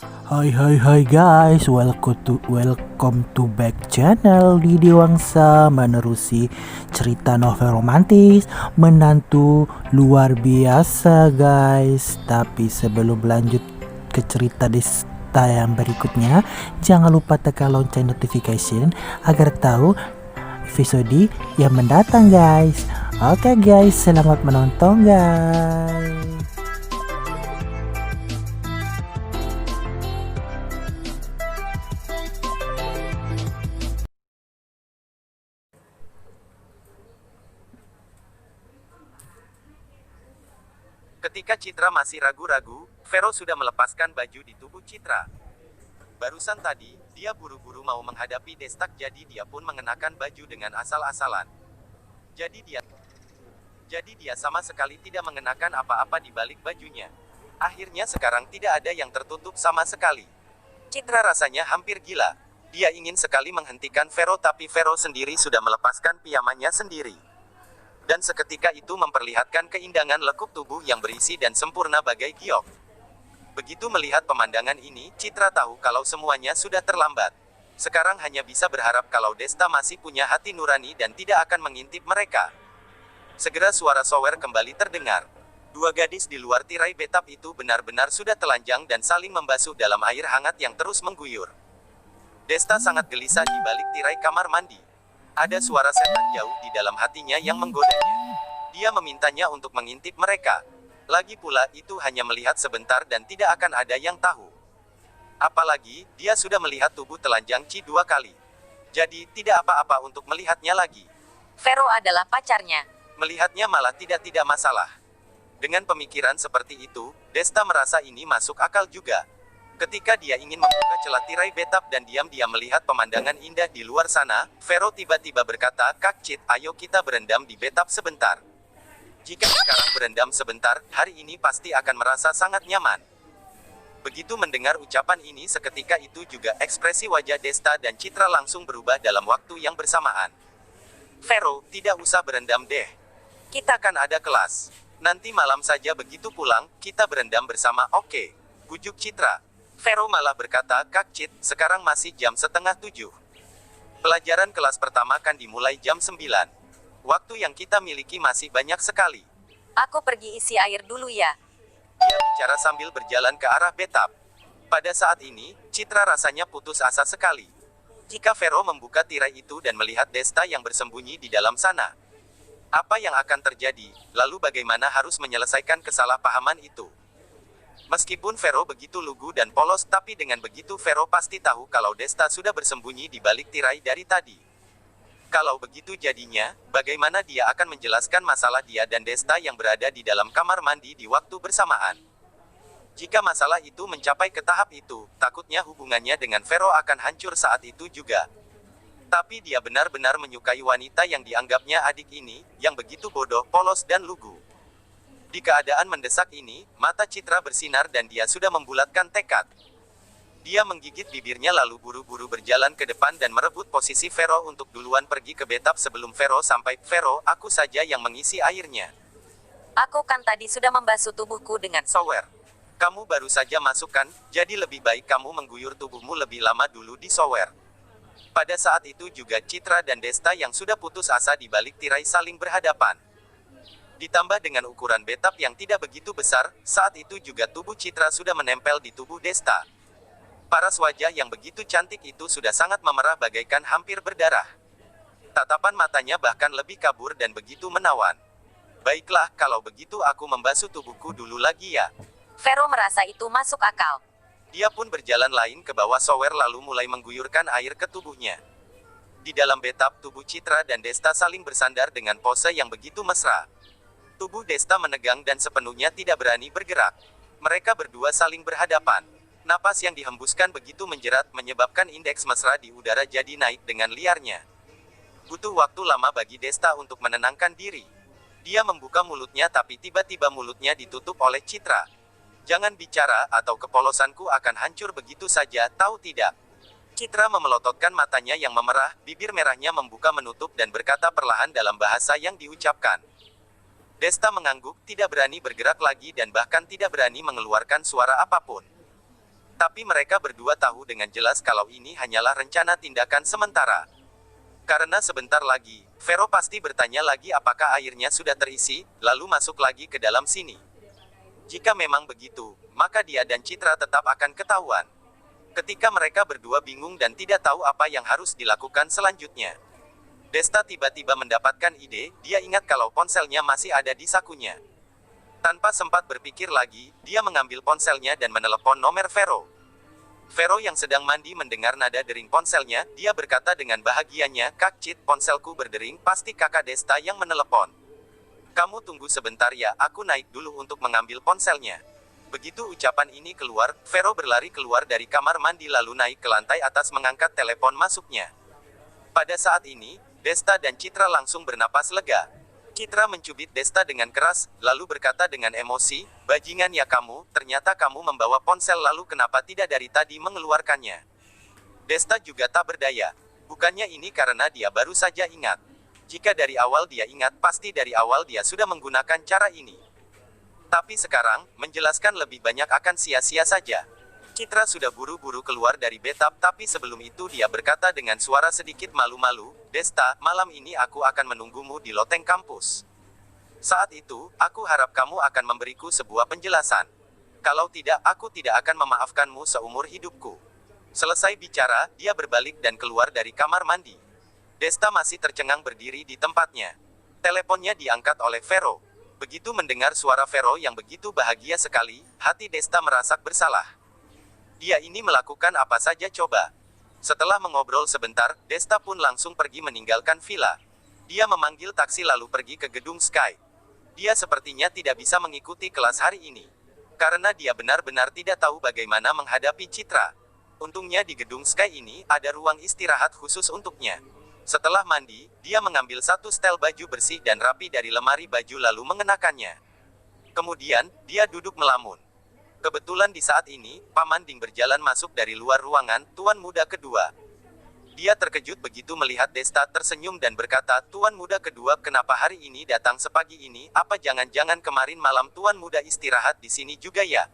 Hai guys, welcome to back channel di Dewangsa menerusi cerita novel romantis menantu luar biasa guys. Tapi sebelum lanjut ke cerita Desta yang berikutnya, jangan lupa tekan lonceng notification agar tahu episode yang mendatang guys. Oke guys, selamat menonton guys. Ketika Citra masih ragu-ragu, Vero sudah melepaskan baju di tubuh Citra. Barusan tadi, dia buru-buru mau menghadapi Destak, jadi dia pun mengenakan baju dengan asal-asalan. Jadi dia sama sekali tidak mengenakan apa-apa di balik bajunya. Akhirnya sekarang tidak ada yang tertutup sama sekali. Citra rasanya hampir gila. Dia ingin sekali menghentikan Vero, tapi Vero sendiri sudah melepaskan pijamannya sendiri. Dan seketika itu memperlihatkan keindahan lekuk tubuh yang berisi dan sempurna bagai giok. Begitu melihat pemandangan ini, Citra tahu kalau semuanya sudah terlambat. Sekarang hanya bisa berharap kalau Desta masih punya hati nurani dan tidak akan mengintip mereka. Segera suara Sower kembali terdengar. Dua gadis di luar tirai betap itu benar-benar sudah telanjang dan saling membasuh dalam air hangat yang terus mengguyur. Desta sangat gelisah di balik tirai kamar mandi. Ada suara setan jauh di dalam hatinya yang menggodanya. Dia memintanya untuk mengintip mereka. Lagi pula, itu hanya melihat sebentar dan tidak akan ada yang tahu. Apalagi, dia sudah melihat tubuh telanjang Ci 2 kali. Jadi, tidak apa-apa untuk melihatnya lagi. Vero adalah pacarnya. Melihatnya malah tidak masalah. Dengan pemikiran seperti itu, Desta merasa ini masuk akal juga. Ketika dia ingin membuka celah tirai betap dan diam-diam melihat pemandangan indah di luar sana, Vero tiba-tiba berkata, "Kak Cit, ayo kita berendam di betap sebentar. Jika sekarang berendam sebentar, hari ini pasti akan merasa sangat nyaman." Begitu mendengar ucapan ini, seketika itu juga ekspresi wajah Desta dan Citra langsung berubah dalam waktu yang bersamaan. "Vero, tidak usah berendam deh. Kita kan ada kelas. Nanti malam saja begitu pulang, kita berendam bersama, oke?" Bujuk Citra. Vero malah berkata, "Kak Cit, sekarang masih jam 6:30. Pelajaran kelas pertama kan dimulai jam 9. Waktu yang kita miliki masih banyak sekali." Aku pergi isi air dulu ya. Dia bicara sambil berjalan ke arah betap. Pada saat ini, Citra rasanya putus asa sekali. Jika Vero membuka tirai itu dan melihat Desta yang bersembunyi di dalam sana, apa yang akan terjadi? Lalu bagaimana harus menyelesaikan kesalahpahaman itu? Meskipun Vero begitu lugu dan polos, tapi dengan begitu Vero pasti tahu kalau Desta sudah bersembunyi di balik tirai dari tadi. Kalau begitu jadinya, bagaimana dia akan menjelaskan masalah dia dan Desta yang berada di dalam kamar mandi di waktu bersamaan? Jika masalah itu mencapai ke tahap itu, takutnya hubungannya dengan Vero akan hancur saat itu juga. Tapi dia benar-benar menyukai wanita yang dianggapnya adik ini, yang begitu bodoh, polos dan lugu. Di keadaan mendesak ini, mata Citra bersinar dan dia sudah membulatkan tekad. Dia menggigit bibirnya lalu buru-buru berjalan ke depan dan merebut posisi Vero untuk duluan pergi ke betap sebelum Vero sampai. "Vero, aku saja yang mengisi airnya." Aku kan tadi sudah membasuh tubuhku dengan Sower, kamu baru saja masuk kan, jadi lebih baik kamu mengguyur tubuhmu lebih lama dulu di Sower. Pada saat itu juga Citra dan Desta yang sudah putus asa di balik tirai saling berhadapan. Ditambah dengan ukuran betap yang tidak begitu besar, saat itu juga tubuh Citra sudah menempel di tubuh Desta. Paras wajah yang begitu cantik itu sudah sangat memerah bagaikan hampir berdarah. Tatapan matanya bahkan lebih kabur dan begitu menawan. "Baiklah, kalau begitu aku membasuh tubuhku dulu lagi ya." Vero merasa itu masuk akal. Dia pun berjalan lain ke bawah Sower lalu mulai mengguyurkan air ke tubuhnya. Di dalam betap, tubuh Citra dan Desta saling bersandar dengan pose yang begitu mesra. Tubuh Desta menegang dan sepenuhnya tidak berani bergerak. Mereka berdua saling berhadapan. Napas yang dihembuskan begitu menjerat menyebabkan indeks mesra di udara jadi naik dengan liarnya. Butuh waktu lama bagi Desta untuk menenangkan diri. Dia membuka mulutnya tapi tiba-tiba mulutnya ditutup oleh Citra. "Jangan bicara atau kepolosanku akan hancur begitu saja, tahu tidak?" Citra memelototkan matanya yang memerah, bibir merahnya membuka menutup dan berkata perlahan dalam bahasa yang diucapkan. Desta mengangguk, tidak berani bergerak lagi dan bahkan tidak berani mengeluarkan suara apapun. Tapi mereka berdua tahu dengan jelas kalau ini hanyalah rencana tindakan sementara. Karena sebentar lagi, Vero pasti bertanya lagi apakah airnya sudah terisi, lalu masuk lagi ke dalam sini. Jika memang begitu, maka dia dan Citra tetap akan ketahuan. Ketika mereka berdua bingung dan tidak tahu apa yang harus dilakukan selanjutnya, Desta tiba-tiba mendapatkan ide. Dia ingat kalau ponselnya masih ada di sakunya. Tanpa sempat berpikir lagi, dia mengambil ponselnya dan menelepon nomor Vero. Vero yang sedang mandi mendengar nada dering ponselnya, dia berkata dengan bahagianya, "Kak Cit, ponselku berdering, pasti kakak Desta yang menelepon. Kamu tunggu sebentar ya, aku naik dulu untuk mengambil ponselnya." Begitu ucapan ini keluar, Vero berlari keluar dari kamar mandi lalu naik ke lantai atas mengangkat telepon masuknya. Pada saat ini, Desta dan Citra langsung bernapas lega. Citra mencubit Desta dengan keras, lalu berkata dengan emosi, "Bajingan ya kamu, ternyata kamu membawa ponsel lalu kenapa tidak dari tadi mengeluarkannya?" Desta juga tak berdaya. Bukannya ini karena dia baru saja ingat. Jika dari awal dia ingat, pasti dari awal dia sudah menggunakan cara ini. Tapi sekarang, menjelaskan lebih banyak akan sia-sia saja. Citra sudah buru-buru keluar dari bathtub, tapi sebelum itu dia berkata dengan suara sedikit malu-malu, "Desta, malam ini aku akan menunggumu di loteng kampus. Saat itu, aku harap kamu akan memberiku sebuah penjelasan. Kalau tidak, aku tidak akan memaafkanmu seumur hidupku." Selesai bicara, dia berbalik dan keluar dari kamar mandi. Desta masih tercengang berdiri di tempatnya. Teleponnya diangkat oleh Vero. Begitu mendengar suara Vero yang begitu bahagia sekali, hati Desta merasa bersalah. Dia ini melakukan apa saja coba. Setelah mengobrol sebentar, Desta pun langsung pergi meninggalkan villa. Dia memanggil taksi lalu pergi ke gedung Sky. Dia sepertinya tidak bisa mengikuti kelas hari ini. Karena dia benar-benar tidak tahu bagaimana menghadapi Citra. Untungnya di gedung Sky ini, ada ruang istirahat khusus untuknya. Setelah mandi, dia mengambil satu setel baju bersih dan rapi dari lemari baju lalu mengenakannya. Kemudian, dia duduk melamun. Kebetulan di saat ini, Paman Ding berjalan masuk dari luar ruangan, Tuan Muda Kedua. Dia terkejut begitu melihat Desta tersenyum dan berkata, "Tuan Muda Kedua, kenapa hari ini datang sepagi ini? Apa jangan-jangan kemarin malam Tuan Muda istirahat di sini juga ya?"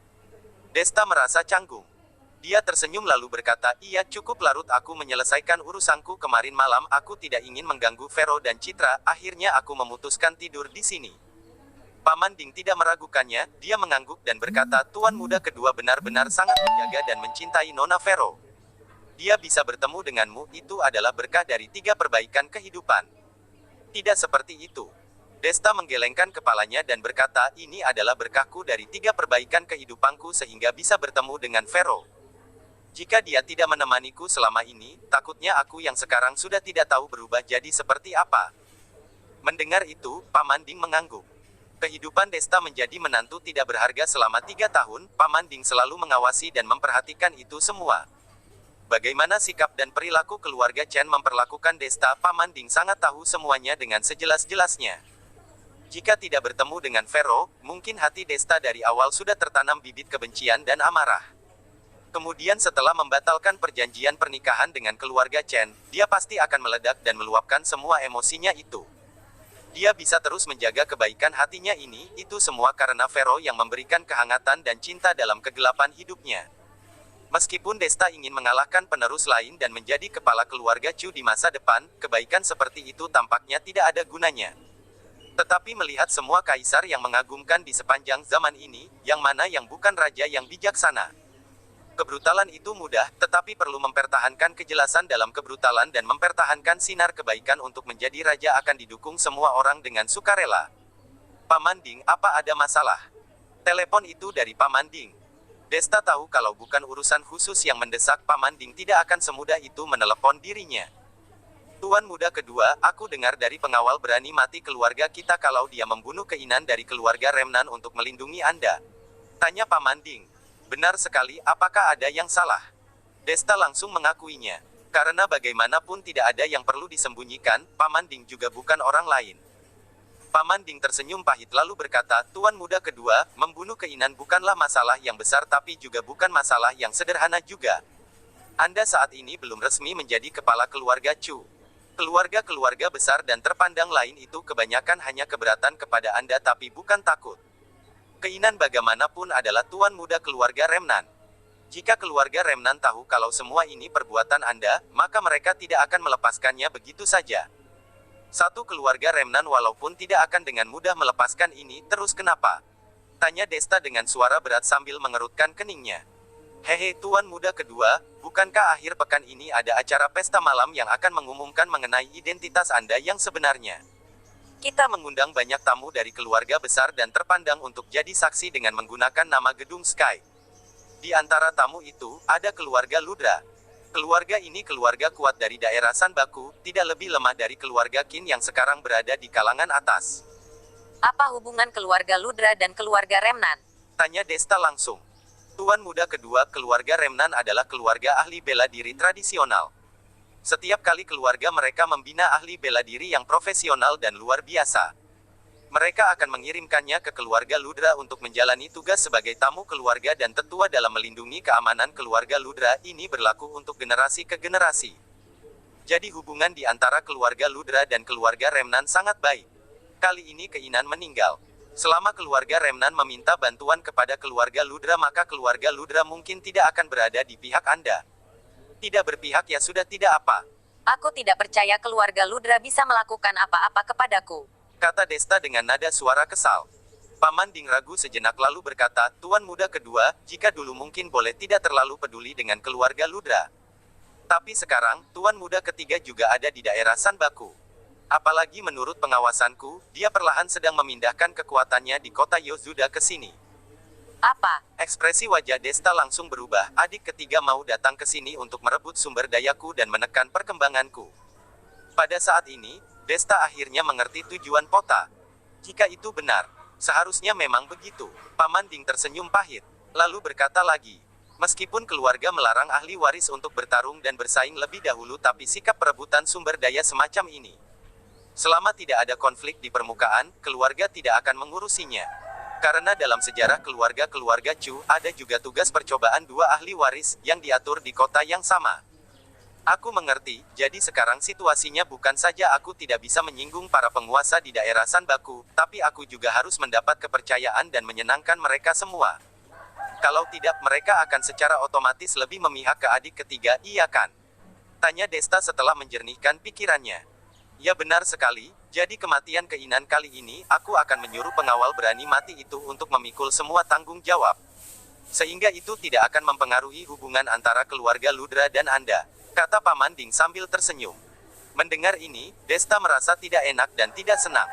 Desta merasa canggung. Dia tersenyum lalu berkata, "Iya, cukup larut aku menyelesaikan urusanku kemarin malam, aku tidak ingin mengganggu Vero dan Citra, akhirnya aku memutuskan tidur di sini." Paman Ding tidak meragukannya, dia mengangguk dan berkata, "Tuan Muda Kedua benar-benar sangat menjaga dan mencintai Nona Vero. Dia bisa bertemu denganmu, itu adalah berkah dari 3 perbaikan kehidupan." "Tidak seperti itu." Desta menggelengkan kepalanya dan berkata, "Ini adalah berkahku dari 3 perbaikan kehidupanku sehingga bisa bertemu dengan Vero. Jika dia tidak menemaniku selama ini, takutnya aku yang sekarang sudah tidak tahu berubah jadi seperti apa." Mendengar itu, Paman Ding mengangguk. Kehidupan Desta menjadi menantu tidak berharga selama 3 tahun, Paman Ding selalu mengawasi dan memperhatikan itu semua. Bagaimana sikap dan perilaku keluarga Chen memperlakukan Desta, Paman Ding sangat tahu semuanya dengan sejelas-jelasnya. Jika tidak bertemu dengan Vero, mungkin hati Desta dari awal sudah tertanam bibit kebencian dan amarah. Kemudian setelah membatalkan perjanjian pernikahan dengan keluarga Chen, dia pasti akan meledak dan meluapkan semua emosinya itu. Dia bisa terus menjaga kebaikan hatinya ini, itu semua karena Vero yang memberikan kehangatan dan cinta dalam kegelapan hidupnya. Meskipun Desta ingin mengalahkan penerus lain dan menjadi kepala keluarga Chu di masa depan, kebaikan seperti itu tampaknya tidak ada gunanya. Tetapi melihat semua kaisar yang mengagumkan di sepanjang zaman ini, yang mana yang bukan raja yang bijaksana? Kebrutalan itu mudah, tetapi perlu mempertahankan kejelasan dalam kebrutalan dan mempertahankan sinar kebaikan untuk menjadi raja akan didukung semua orang dengan sukarela. "Paman Ding, apa ada masalah?" Telepon itu dari Paman Ding. Desta tahu kalau bukan urusan khusus yang mendesak, Paman Ding tidak akan semudah itu menelepon dirinya. "Tuan Muda Kedua, aku dengar dari pengawal berani mati keluarga kita kalau dia membunuh keinginan dari keluarga Remnan untuk melindungi Anda," tanya Paman Ding. "Benar sekali, apakah ada yang salah?" Desta langsung mengakuinya. Karena bagaimanapun tidak ada yang perlu disembunyikan, Paman Ding juga bukan orang lain. Paman Ding tersenyum pahit lalu berkata, "Tuan Muda Kedua, membunuh keinginan bukanlah masalah yang besar tapi juga bukan masalah yang sederhana juga. Anda saat ini belum resmi menjadi kepala keluarga Chu. Keluarga-keluarga besar dan terpandang lain itu kebanyakan hanya keberatan kepada Anda tapi bukan takut. Keinginan bagaimanapun adalah Tuan Muda keluarga Remnan. Jika keluarga Remnan tahu kalau semua ini perbuatan Anda, maka mereka tidak akan melepaskannya begitu saja. Satu keluarga Remnan walaupun tidak akan dengan mudah melepaskan ini, terus kenapa? Tanya Desta dengan suara berat sambil mengerutkan keningnya. Hehe, Tuan Muda Kedua, bukankah akhir pekan ini ada acara pesta malam yang akan mengumumkan mengenai identitas Anda yang sebenarnya? Kita mengundang banyak tamu dari keluarga besar dan terpandang untuk jadi saksi dengan menggunakan nama Gedung Sky. Di antara tamu itu, ada keluarga Ludra. Keluarga ini keluarga kuat dari daerah Sanbaku, tidak lebih lemah dari keluarga Qin yang sekarang berada di kalangan atas. Apa hubungan keluarga Ludra dan keluarga Remnan? Tanya Desta langsung. Tuan Muda Kedua, keluarga Remnan adalah keluarga ahli bela diri tradisional. Setiap kali keluarga mereka membina ahli bela diri yang profesional dan luar biasa. Mereka akan mengirimkannya ke keluarga Ludra untuk menjalani tugas sebagai tamu keluarga dan tetua dalam melindungi keamanan keluarga Ludra. Ini berlaku untuk generasi ke generasi. Jadi hubungan di antara keluarga Ludra dan keluarga Remnan sangat baik. Kali ini Keinan meninggal. Selama keluarga Remnan meminta bantuan kepada keluarga Ludra, maka keluarga Ludra mungkin tidak akan berada di pihak Anda. Tidak berpihak ya sudah, tidak apa. Aku tidak percaya keluarga Ludra bisa melakukan apa-apa kepadaku. Kata Desta dengan nada suara kesal. Paman Ding ragu sejenak lalu berkata, Tuan Muda Kedua, jika dulu mungkin boleh tidak terlalu peduli dengan keluarga Ludra. Tapi sekarang, Tuan Muda Ketiga juga ada di daerah Sanbaku. Apalagi menurut pengawasanku, dia perlahan sedang memindahkan kekuatannya di kota Yozuda ke sini. Apa? Ekspresi wajah Desta langsung berubah. Adik ketiga mau datang ke sini untuk merebut sumber dayaku dan menekan perkembanganku. Pada saat ini, Desta akhirnya mengerti tujuan Pota. Jika itu benar, seharusnya memang begitu. Paman Ding tersenyum pahit, lalu berkata lagi. Meskipun keluarga melarang ahli waris untuk bertarung dan bersaing lebih dahulu, tapi sikap perebutan sumber daya semacam ini. Selama tidak ada konflik di permukaan, keluarga tidak akan mengurusinya. Karena dalam sejarah keluarga-keluarga Chu, ada juga tugas percobaan dua ahli waris, yang diatur di kota yang sama. Aku mengerti, jadi sekarang situasinya bukan saja aku tidak bisa menyinggung para penguasa di daerah Sanbaku, tapi aku juga harus mendapat kepercayaan dan menyenangkan mereka semua. Kalau tidak, mereka akan secara otomatis lebih memihak ke adik ketiga, iya kan? Tanya Desta setelah menjernihkan pikirannya. Ya benar sekali, jadi kematian Keinan kali ini, aku akan menyuruh pengawal berani mati itu untuk memikul semua tanggung jawab. Sehingga itu tidak akan mempengaruhi hubungan antara keluarga Ludra dan Anda. Kata Paman Ding sambil tersenyum. Mendengar ini, Desta merasa tidak enak dan tidak senang.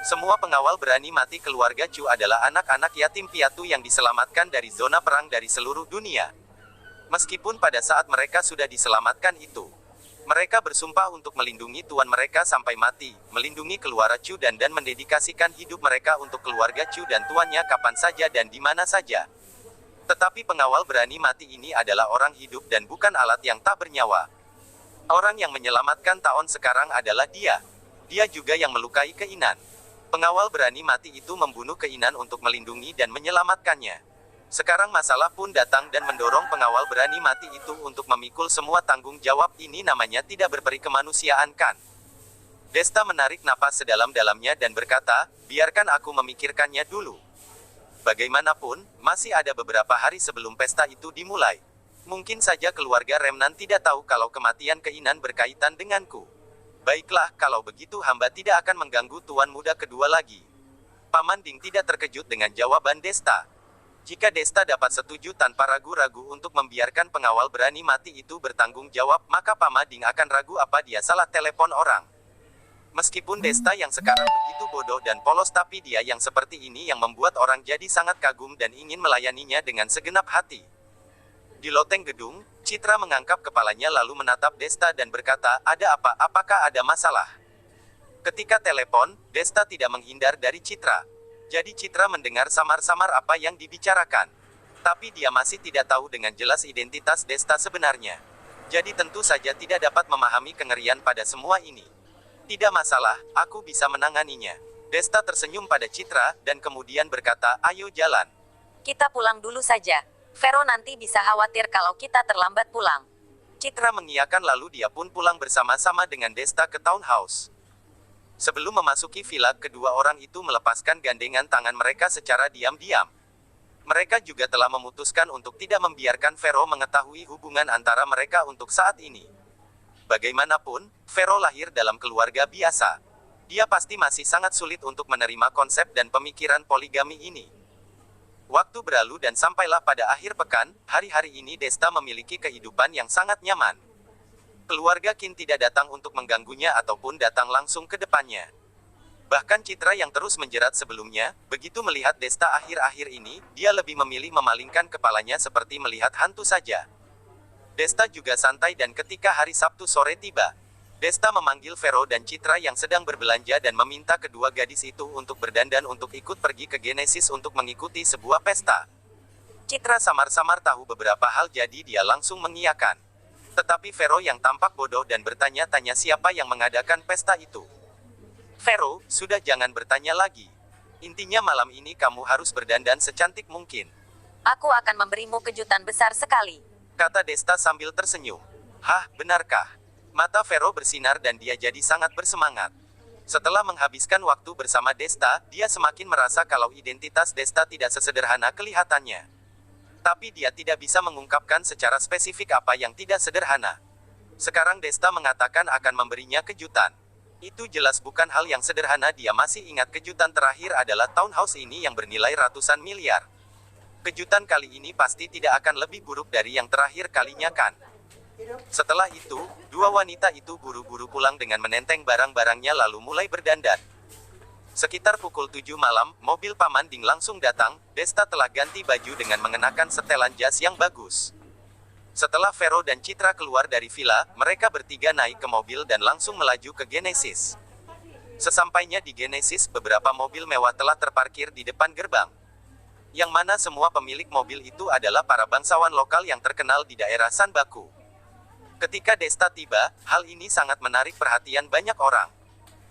Semua pengawal berani mati keluarga Chu adalah anak-anak yatim piatu yang diselamatkan dari zona perang dari seluruh dunia. Meskipun pada saat mereka sudah diselamatkan itu, mereka bersumpah untuk melindungi tuan mereka sampai mati, melindungi keluarga Chu dan mendedikasikan hidup mereka untuk keluarga Chu dan tuannya kapan saja dan di mana saja. Tetapi pengawal berani mati ini adalah orang hidup dan bukan alat yang tak bernyawa. Orang yang menyelamatkan Taon sekarang adalah dia. Dia juga yang melukai Keinan. Pengawal berani mati itu membunuh Keinan untuk melindungi dan menyelamatkannya. Sekarang masalah pun datang dan mendorong pengawal berani mati itu untuk memikul semua tanggung jawab. Ini namanya tidak berperi kemanusiaan kan? Desta menarik napas sedalam-dalamnya dan berkata, biarkan aku memikirkannya dulu. Bagaimanapun, masih ada beberapa hari sebelum pesta itu dimulai. Mungkin saja keluarga Remnan tidak tahu kalau kematian Keinan berkaitan denganku. Baiklah, kalau begitu hamba tidak akan mengganggu Tuan Muda Kedua lagi. Paman Ding tidak terkejut dengan jawaban Desta. Jika Desta dapat setuju tanpa ragu-ragu untuk membiarkan pengawal berani mati itu bertanggung jawab, maka Paman Ding akan ragu apa dia salah telepon orang. Meskipun Desta yang sekarang begitu bodoh dan polos, tapi dia yang seperti ini yang membuat orang jadi sangat kagum dan ingin melayaninya dengan segenap hati. Di loteng gedung, Citra mengangkat kepalanya lalu menatap Desta dan berkata, ada apa? Apakah ada masalah? Ketika telepon, Desta tidak menghindar dari Citra. Jadi Citra mendengar samar-samar apa yang dibicarakan. Tapi dia masih tidak tahu dengan jelas identitas Desta sebenarnya. Jadi tentu saja tidak dapat memahami kengerian pada semua ini. Tidak masalah, aku bisa menanganinya. Desta tersenyum pada Citra, dan kemudian berkata, ayo jalan. Kita pulang dulu saja. Vero nanti bisa khawatir kalau kita terlambat pulang. Citra mengiyakan lalu dia pun pulang bersama-sama dengan Desta ke townhouse. Sebelum memasuki villa, kedua orang itu melepaskan gandengan tangan mereka secara diam-diam. Mereka juga telah memutuskan untuk tidak membiarkan Vero mengetahui hubungan antara mereka untuk saat ini. Bagaimanapun, Vero lahir dalam keluarga biasa. Dia pasti masih sangat sulit untuk menerima konsep dan pemikiran poligami ini. Waktu berlalu dan sampailah pada akhir pekan, hari-hari ini Desta memiliki kehidupan yang sangat nyaman. Keluarga Qin tidak datang untuk mengganggunya ataupun datang langsung ke depannya. Bahkan Citra yang terus menjerat sebelumnya, begitu melihat Desta akhir-akhir ini, dia lebih memilih memalingkan kepalanya seperti melihat hantu saja. Desta juga santai dan ketika hari Sabtu sore tiba, Desta memanggil Vero dan Citra yang sedang berbelanja dan meminta kedua gadis itu untuk berdandan untuk ikut pergi ke Genesis untuk mengikuti sebuah pesta. Citra samar-samar tahu beberapa hal jadi dia langsung mengiyakan. Tetapi Vero yang tampak bodoh dan bertanya-tanya siapa yang mengadakan pesta itu. Vero, sudah jangan bertanya lagi. Intinya malam ini kamu harus berdandan secantik mungkin. Aku akan memberimu kejutan besar sekali. Kata Desta sambil tersenyum. Hah, benarkah? Mata Vero bersinar dan dia jadi sangat bersemangat. Setelah menghabiskan waktu bersama Desta, dia semakin merasa kalau identitas Desta tidak sesederhana kelihatannya. Tapi dia tidak bisa mengungkapkan secara spesifik apa yang tidak sederhana. Sekarang Desta mengatakan akan memberinya kejutan. Itu jelas bukan hal yang sederhana. Dia masih ingat kejutan terakhir adalah townhouse ini yang bernilai ratusan miliar. Kejutan kali ini pasti tidak akan lebih buruk dari yang terakhir kalinya kan. Setelah itu, dua wanita itu buru-buru pulang dengan menenteng barang-barangnya lalu mulai berdandan. Sekitar pukul 7 malam, mobil Paman Ding langsung datang. Desta telah ganti baju dengan mengenakan setelan jas yang bagus. Setelah Vero dan Citra keluar dari villa, mereka bertiga naik ke mobil dan langsung melaju ke Genesis. Sesampainya di Genesis, beberapa mobil mewah telah terparkir di depan gerbang. Yang mana semua pemilik mobil itu adalah para bangsawan lokal yang terkenal di daerah Sanbaku. Ketika Desta tiba, hal ini sangat menarik perhatian banyak orang.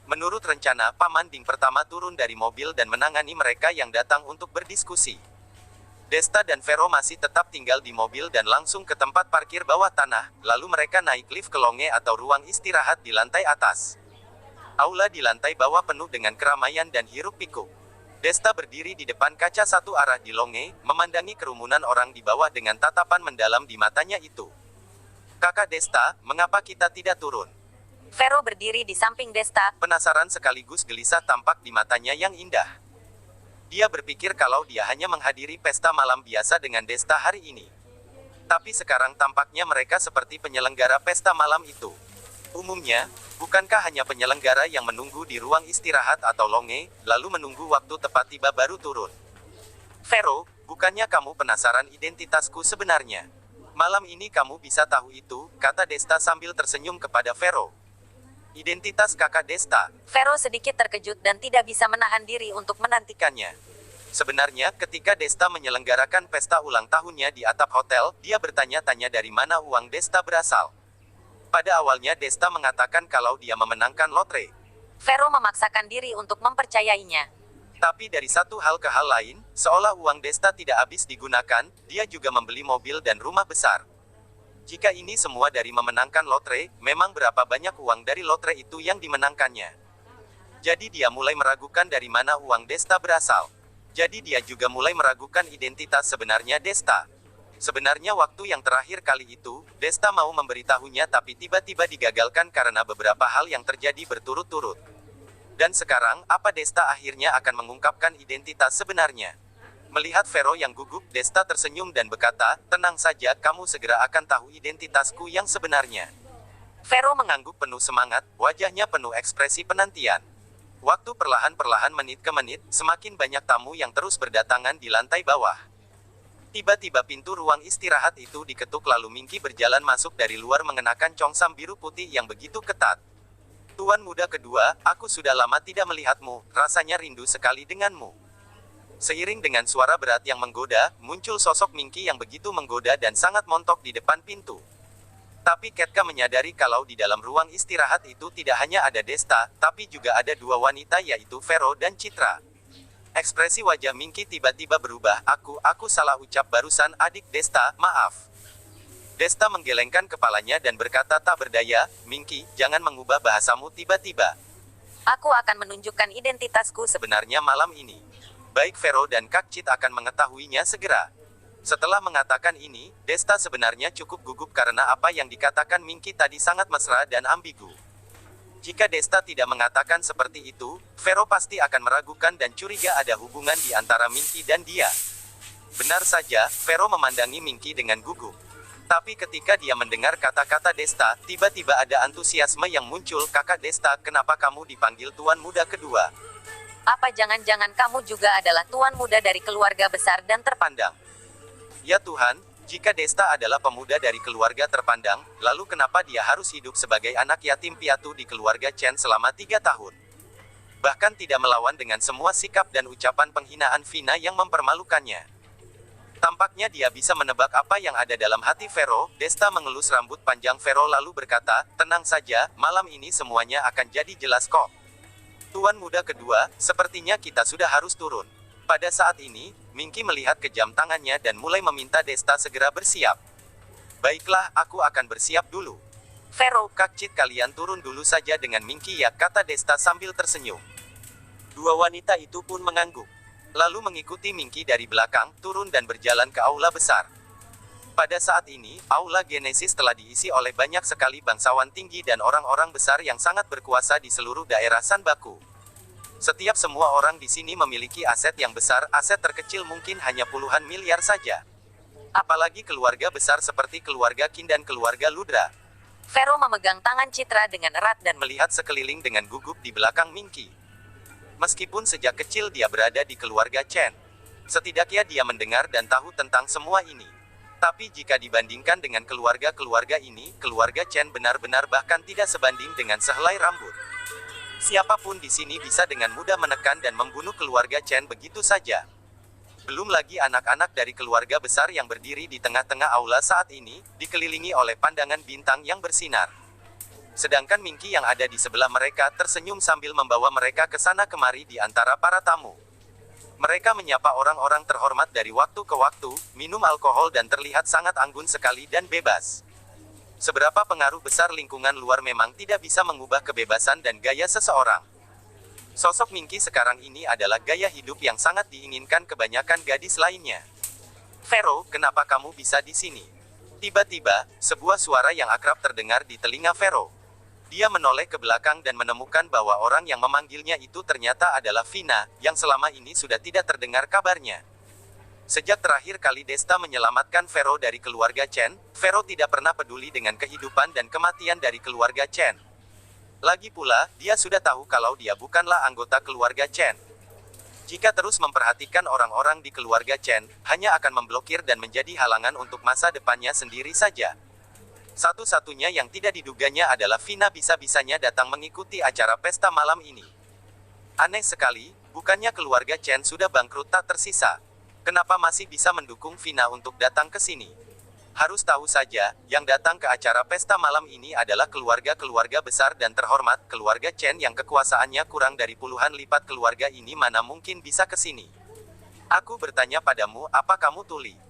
Menurut rencana, Paman Ding pertama turun dari mobil dan menangani mereka yang datang untuk berdiskusi. Desta dan Vero masih tetap tinggal di mobil dan langsung ke tempat parkir bawah tanah, lalu mereka naik lift ke longe atau ruang istirahat di lantai atas. Aula di lantai bawah penuh dengan keramaian dan hiruk-pikuk. Desta berdiri di depan kaca satu arah di longe, memandangi kerumunan orang di bawah dengan tatapan mendalam di matanya itu. Kakak Desta, mengapa kita tidak turun? Vero berdiri di samping Desta. Penasaran sekaligus gelisah tampak di matanya yang indah. Dia berpikir kalau dia hanya menghadiri pesta malam biasa dengan Desta hari ini. Tapi sekarang tampaknya mereka seperti penyelenggara pesta malam itu. Umumnya, bukankah hanya penyelenggara yang menunggu di ruang istirahat atau longe, lalu menunggu waktu tepat tiba baru turun? Vero, bukannya kamu penasaran identitasku sebenarnya? Malam ini kamu bisa tahu itu, kata Desta sambil tersenyum kepada Vero. Identitas kakak Desta. Vero sedikit terkejut dan tidak bisa menahan diri untuk menantikannya. Sebenarnya, ketika Desta menyelenggarakan pesta ulang tahunnya di atap hotel, dia bertanya-tanya dari mana uang Desta berasal. Pada awalnya Desta mengatakan kalau dia memenangkan lotre. Vero memaksakan diri untuk mempercayainya. Tapi dari satu hal ke hal lain, seolah uang Desta tidak habis digunakan, dia juga membeli mobil dan rumah besar. Jika ini semua dari memenangkan lotre, memang berapa banyak uang dari lotre itu yang dimenangkannya. Jadi dia mulai meragukan dari mana uang Desta berasal. Jadi dia juga mulai meragukan identitas sebenarnya Desta. Sebenarnya waktu yang terakhir kali itu, Desta mau memberitahunya tapi tiba-tiba digagalkan karena beberapa hal yang terjadi berturut-turut. Dan sekarang, apa Desta akhirnya akan mengungkapkan identitas sebenarnya? Melihat Vero yang gugup, Desta tersenyum dan berkata, tenang saja, kamu segera akan tahu identitasku yang sebenarnya. Vero mengangguk penuh semangat, wajahnya penuh ekspresi penantian. Waktu perlahan-perlahan menit ke menit, semakin banyak tamu yang terus berdatangan di lantai bawah. Tiba-tiba pintu ruang istirahat itu diketuk lalu Minky berjalan masuk dari luar mengenakan congsam biru putih yang begitu ketat. Tuan muda kedua, aku sudah lama tidak melihatmu, rasanya rindu sekali denganmu. Seiring dengan suara berat yang menggoda, muncul sosok Minky yang begitu menggoda dan sangat montok di depan pintu. Tapi Ketka menyadari kalau di dalam ruang istirahat itu tidak hanya ada Desta, tapi juga ada dua wanita yaitu Vero dan Citra. Ekspresi wajah Minky tiba-tiba berubah, aku salah ucap barusan adik Desta, maaf. Desta menggelengkan kepalanya dan berkata tak berdaya, Minky, jangan mengubah bahasamu tiba-tiba. Aku akan menunjukkan identitasku Sebenarnya malam ini. Baik Vero dan Kak Cit akan mengetahuinya segera. Setelah mengatakan ini, Desta sebenarnya cukup gugup karena apa yang dikatakan Minky tadi sangat mesra dan ambigu. Jika Desta tidak mengatakan seperti itu, Vero pasti akan meragukan dan curiga ada hubungan di antara Minky dan dia. Benar saja, Vero memandangi Minky dengan gugup. Tapi ketika dia mendengar kata-kata Desta, tiba-tiba ada antusiasme yang muncul. Kakak Desta, kenapa kamu dipanggil Tuan Muda kedua? Apa jangan-jangan kamu juga adalah tuan muda dari keluarga besar dan Terpandang. Ya Tuhan, jika Desta adalah pemuda dari keluarga terpandang, lalu kenapa dia harus hidup sebagai anak yatim piatu di keluarga Chen selama 3 tahun? Bahkan tidak melawan dengan semua sikap dan ucapan penghinaan Vina yang mempermalukannya. Tampaknya dia bisa menebak apa yang ada dalam hati Vero. Desta mengelus rambut panjang Vero lalu berkata, tenang saja, malam ini semuanya akan jadi jelas kok. Tuan muda kedua, sepertinya kita sudah harus turun. Pada saat ini, Minky melihat ke jam tangannya dan mulai meminta Desta segera bersiap. Baiklah, aku akan bersiap dulu. Vero. Kak Cit, kalian turun dulu saja dengan Minky ya, kata Desta sambil tersenyum. Dua wanita itu pun mengangguk. Lalu mengikuti Minky dari belakang, turun dan berjalan ke aula besar. Pada saat ini, aula Genesis telah diisi oleh banyak sekali bangsawan tinggi dan orang-orang besar yang sangat berkuasa di seluruh daerah Sanbaku. Setiap semua orang di sini memiliki aset yang besar, aset terkecil mungkin hanya puluhan miliar saja. Apalagi keluarga besar seperti keluarga Qin dan keluarga Ludra. Vero memegang tangan Citra dengan erat dan Melihat sekeliling dengan gugup di belakang Minky. Meskipun sejak kecil dia berada di keluarga Chen, setidaknya dia mendengar dan tahu tentang semua ini. Tapi jika dibandingkan dengan keluarga-keluarga ini, keluarga Chen benar-benar bahkan tidak sebanding dengan sehelai rambut. Siapapun di sini bisa dengan mudah menekan dan membunuh keluarga Chen begitu saja. Belum lagi anak-anak dari keluarga besar yang berdiri di tengah-tengah aula saat ini, dikelilingi oleh pandangan bintang yang bersinar. Sedangkan Minky yang ada di sebelah mereka tersenyum sambil membawa mereka ke sana kemari di antara para tamu. Mereka menyapa orang-orang terhormat dari waktu ke waktu, minum alkohol dan terlihat sangat anggun sekali dan bebas. Seberapa pengaruh besar lingkungan luar memang tidak bisa mengubah kebebasan dan gaya seseorang. Sosok Minky sekarang ini adalah gaya hidup yang sangat diinginkan kebanyakan gadis lainnya. Vero, kenapa kamu bisa di sini? Tiba-tiba, sebuah suara yang akrab terdengar di telinga Vero. Dia menoleh ke belakang dan menemukan bahwa orang yang memanggilnya itu ternyata adalah Vina, yang selama ini sudah tidak terdengar kabarnya. Sejak terakhir kali Desta menyelamatkan Vero dari keluarga Chen, Vero tidak pernah peduli dengan kehidupan dan kematian dari keluarga Chen. Lagi pula, dia sudah tahu kalau dia bukanlah anggota keluarga Chen. Jika terus memperhatikan orang-orang di keluarga Chen, hanya akan memblokir dan menjadi halangan untuk masa depannya sendiri saja. Satu-satunya yang tidak diduganya adalah Vina bisa-bisanya datang mengikuti acara pesta malam ini. Aneh sekali, bukannya keluarga Chen sudah bangkrut tak tersisa. Kenapa masih bisa mendukung Vina untuk datang ke sini? Harus tahu saja, yang datang ke acara pesta malam ini adalah keluarga-keluarga besar dan terhormat, keluarga Chen yang kekuasaannya kurang dari puluhan lipat keluarga ini mana mungkin bisa ke sini. Aku bertanya padamu, apa kamu tuli?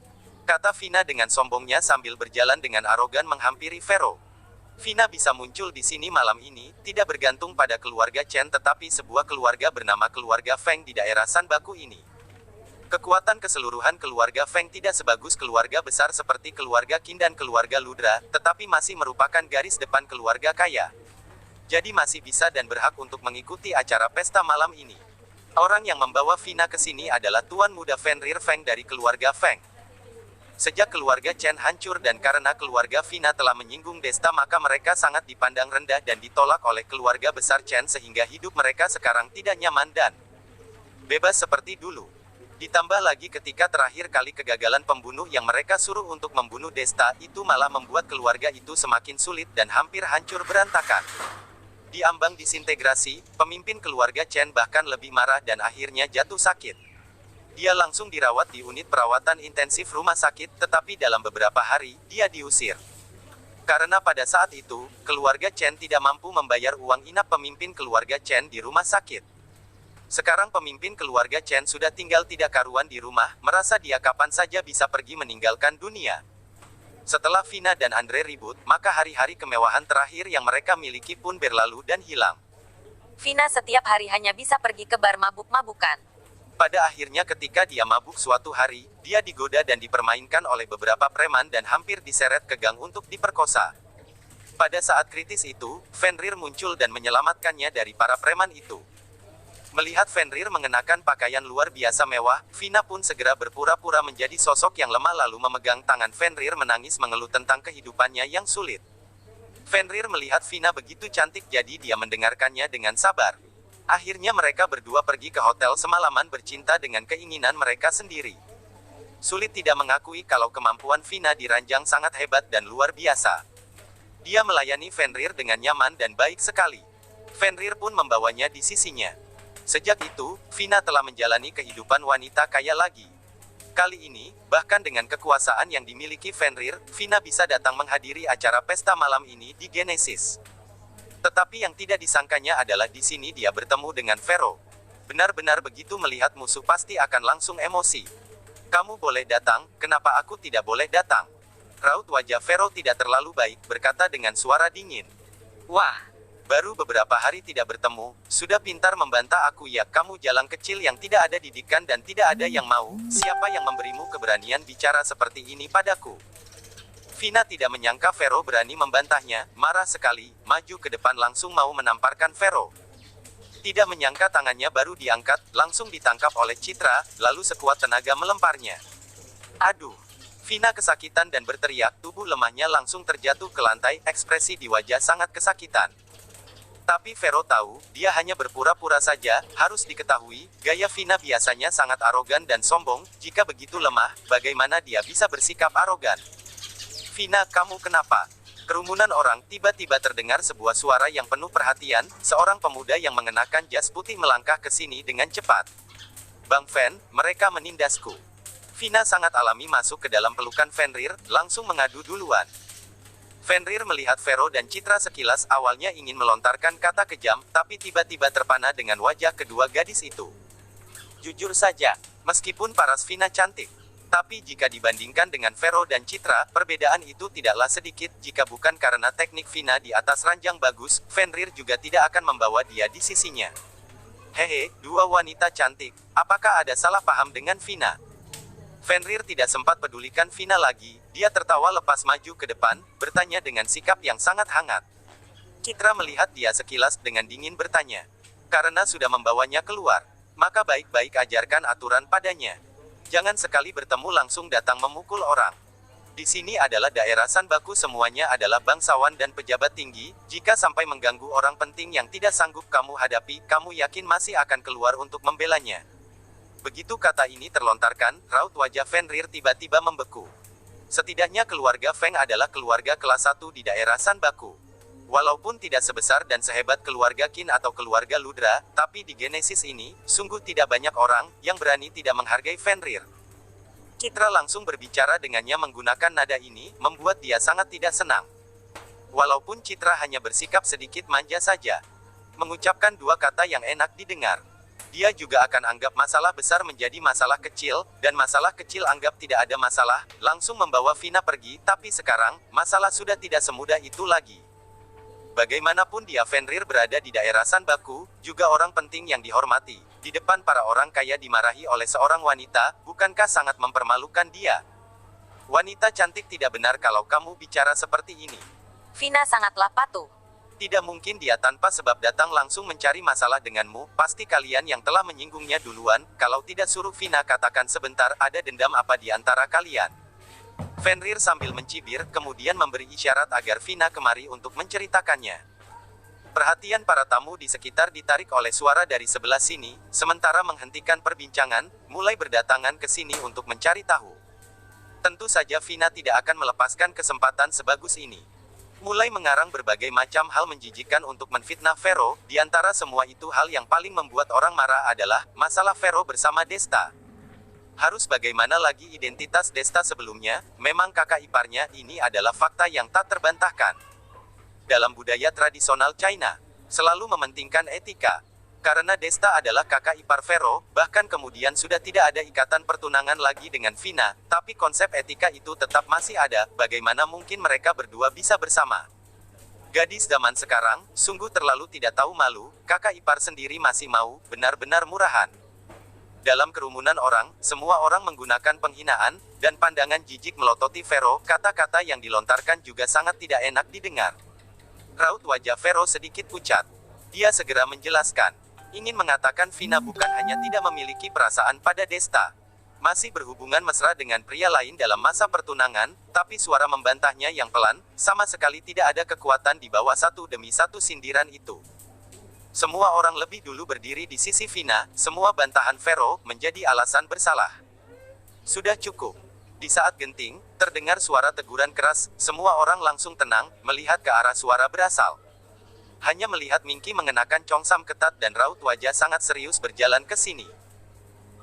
Kata Vina dengan sombongnya sambil berjalan dengan arogan menghampiri Vero. Vina bisa muncul di sini malam ini, tidak bergantung pada keluarga Chen tetapi sebuah keluarga bernama keluarga Feng di daerah Sanbaku ini. Kekuatan keseluruhan keluarga Feng tidak sebagus keluarga besar seperti keluarga Qin dan keluarga Ludra, tetapi masih merupakan garis depan keluarga kaya. Jadi masih bisa dan berhak untuk mengikuti acara pesta malam ini. Orang yang membawa Vina ke sini adalah Tuan Muda Fenrir Feng dari keluarga Feng. Sejak keluarga Chen hancur dan karena keluarga Vina telah menyinggung Desta maka mereka sangat dipandang rendah dan ditolak oleh keluarga besar Chen sehingga hidup mereka sekarang tidak nyaman dan bebas seperti dulu. Ditambah lagi ketika terakhir kali kegagalan pembunuh yang mereka suruh untuk membunuh Desta itu malah membuat keluarga itu semakin sulit dan hampir hancur berantakan. Di ambang disintegrasi, pemimpin keluarga Chen bahkan lebih marah dan akhirnya jatuh sakit. Dia langsung dirawat di unit perawatan intensif rumah sakit, tetapi dalam beberapa hari, dia diusir. Karena pada saat itu, keluarga Chen tidak mampu membayar uang inap pemimpin keluarga Chen di rumah sakit. Sekarang pemimpin keluarga Chen sudah tinggal tidak karuan di rumah, merasa dia kapan saja bisa pergi meninggalkan dunia. Setelah Vina dan Andre ribut, maka hari-hari kemewahan terakhir yang mereka miliki pun berlalu dan hilang. Vina setiap hari hanya bisa pergi ke bar mabuk-mabukan. Pada akhirnya ketika dia mabuk suatu hari, dia digoda dan dipermainkan oleh beberapa preman dan hampir diseret ke gang untuk diperkosa. Pada saat kritis itu, Fenrir muncul dan menyelamatkannya dari para preman itu. Melihat Fenrir mengenakan pakaian luar biasa mewah, Vina pun segera berpura-pura menjadi sosok yang lemah lalu memegang tangan Fenrir menangis mengeluh tentang kehidupannya yang sulit. Fenrir melihat Vina begitu cantik jadi dia mendengarkannya dengan sabar. Akhirnya mereka berdua pergi ke hotel semalaman bercinta dengan keinginan mereka sendiri. Sulit tidak mengakui kalau kemampuan Vina diranjang sangat hebat dan luar biasa. Dia melayani Fenrir dengan nyaman dan baik sekali. Fenrir pun membawanya di sisinya. Sejak itu, Vina telah menjalani kehidupan wanita kaya lagi. Kali ini, bahkan dengan kekuasaan yang dimiliki Fenrir, Vina bisa datang menghadiri acara pesta malam ini di Genesis. Tetapi yang tidak disangkanya adalah di sini dia bertemu dengan Fero. Benar-benar begitu melihat musuh pasti akan langsung emosi. Kamu boleh datang, kenapa aku tidak boleh datang? Raut wajah Fero tidak terlalu baik, berkata dengan suara dingin. Wah, baru beberapa hari tidak bertemu, sudah pintar membantah aku ya. Kamu jalang kecil yang tidak ada didikan dan tidak ada yang mau. Siapa yang memberimu keberanian bicara seperti ini padaku? Vina tidak menyangka Fero berani membantahnya, marah sekali, maju ke depan langsung mau menamparkan Fero. Tidak menyangka tangannya baru diangkat, langsung ditangkap oleh Citra, lalu sekuat tenaga melemparnya. Aduh! Vina kesakitan dan berteriak, tubuh lemahnya langsung terjatuh ke lantai, ekspresi di wajah sangat kesakitan. Tapi Fero tahu, dia hanya berpura-pura saja. Harus diketahui, gaya Vina biasanya sangat arogan dan sombong. Jika begitu lemah, bagaimana dia bisa bersikap arogan? Vina, kamu kenapa? Kerumunan orang, tiba-tiba terdengar sebuah suara yang penuh perhatian. Seorang pemuda yang mengenakan jas putih melangkah ke sini dengan cepat. Bang Fen, mereka menindasku. Vina sangat alami masuk ke dalam pelukan Fenrir, langsung mengadu duluan. Fenrir melihat Fero dan Citra sekilas awalnya ingin melontarkan kata kejam, tapi tiba-tiba terpana dengan wajah kedua gadis itu. Jujur saja, meskipun paras Vina cantik, tapi jika dibandingkan dengan Fero dan Citra, perbedaan itu tidaklah sedikit. Jika bukan karena teknik Vina di atas ranjang bagus, Fenrir juga tidak akan membawa dia di sisinya. Hehe, dua wanita cantik, apakah ada salah paham dengan Vina? Fenrir tidak sempat pedulikan Vina lagi, dia tertawa lepas maju ke depan, bertanya dengan sikap yang sangat hangat. Citra melihat dia sekilas dengan dingin bertanya. Karena sudah membawanya keluar, maka baik-baik ajarkan aturan padanya. Jangan sekali bertemu langsung datang memukul orang. Di sini adalah daerah Sanbaku, semuanya adalah bangsawan dan pejabat tinggi. Jika sampai mengganggu orang penting yang tidak sanggup kamu hadapi, kamu yakin masih akan keluar untuk membelanya? Begitu kata ini terlontarkan, raut wajah Fenrir tiba-tiba membeku. Setidaknya keluarga Feng adalah keluarga kelas 1 di daerah Sanbaku. Walaupun tidak sebesar dan sehebat keluarga Qin atau keluarga Ludra, tapi di Genesis ini, sungguh tidak banyak orang yang berani tidak menghargai Fenrir. Citra langsung berbicara dengannya menggunakan nada ini, membuat dia sangat tidak senang. Walaupun Citra hanya bersikap sedikit manja saja, mengucapkan dua kata yang enak didengar, dia juga akan anggap masalah besar menjadi masalah kecil, dan masalah kecil anggap tidak ada masalah, langsung membawa Vina pergi. Tapi sekarang, masalah sudah tidak semudah itu lagi. Bagaimanapun dia, Fenrir berada di daerah Sanbaku, juga orang penting yang dihormati. Di depan para orang kaya dimarahi oleh seorang wanita, bukankah sangat mempermalukan dia? Wanita cantik, tidak benar kalau kamu bicara seperti ini. Vina sangatlah patuh. Tidak mungkin dia tanpa sebab datang langsung mencari masalah denganmu, pasti kalian yang telah menyinggungnya duluan. Kalau tidak suruh Vina katakan sebentar, ada dendam apa di antara kalian? Fenrir sambil mencibir, kemudian memberi isyarat agar Vina kemari untuk menceritakannya. Perhatian para tamu di sekitar ditarik oleh suara dari sebelah sini, sementara menghentikan perbincangan, mulai berdatangan ke sini untuk mencari tahu. Tentu saja Vina tidak akan melepaskan kesempatan sebagus ini. Mulai mengarang berbagai macam hal menjijikan untuk menfitnah Fero. Di antara semua itu, hal yang paling membuat orang marah adalah masalah Fero bersama Desta. Harus bagaimana lagi identitas Desta sebelumnya, memang kakak iparnya. Ini adalah fakta yang tak terbantahkan. Dalam budaya tradisional China, selalu mementingkan etika. Karena Desta adalah kakak ipar Fero, bahkan kemudian sudah tidak ada ikatan pertunangan lagi dengan Vina, tapi konsep etika itu tetap masih ada. Bagaimana mungkin mereka berdua bisa bersama? Gadis zaman sekarang, sungguh terlalu tidak tahu malu, kakak ipar sendiri masih mau, benar-benar murahan. Dalam kerumunan orang, semua orang menggunakan penghinaan, dan pandangan jijik melototi Vero. Kata-kata yang dilontarkan juga sangat tidak enak didengar. Raut wajah Vero sedikit pucat. Dia segera menjelaskan. Ingin mengatakan Vina bukan hanya tidak memiliki perasaan pada Desta. Masih berhubungan mesra dengan pria lain dalam masa pertunangan, tapi suara membantahnya yang pelan, sama sekali tidak ada kekuatan di bawah satu demi satu sindiran itu. Semua orang lebih dulu berdiri di sisi Vina, semua bantahan Vero menjadi alasan bersalah. Sudah cukup. Di saat genting, terdengar suara teguran keras, semua orang langsung tenang, melihat ke arah suara berasal. Hanya melihat Minky mengenakan congsam ketat dan raut wajah sangat serius berjalan ke sini.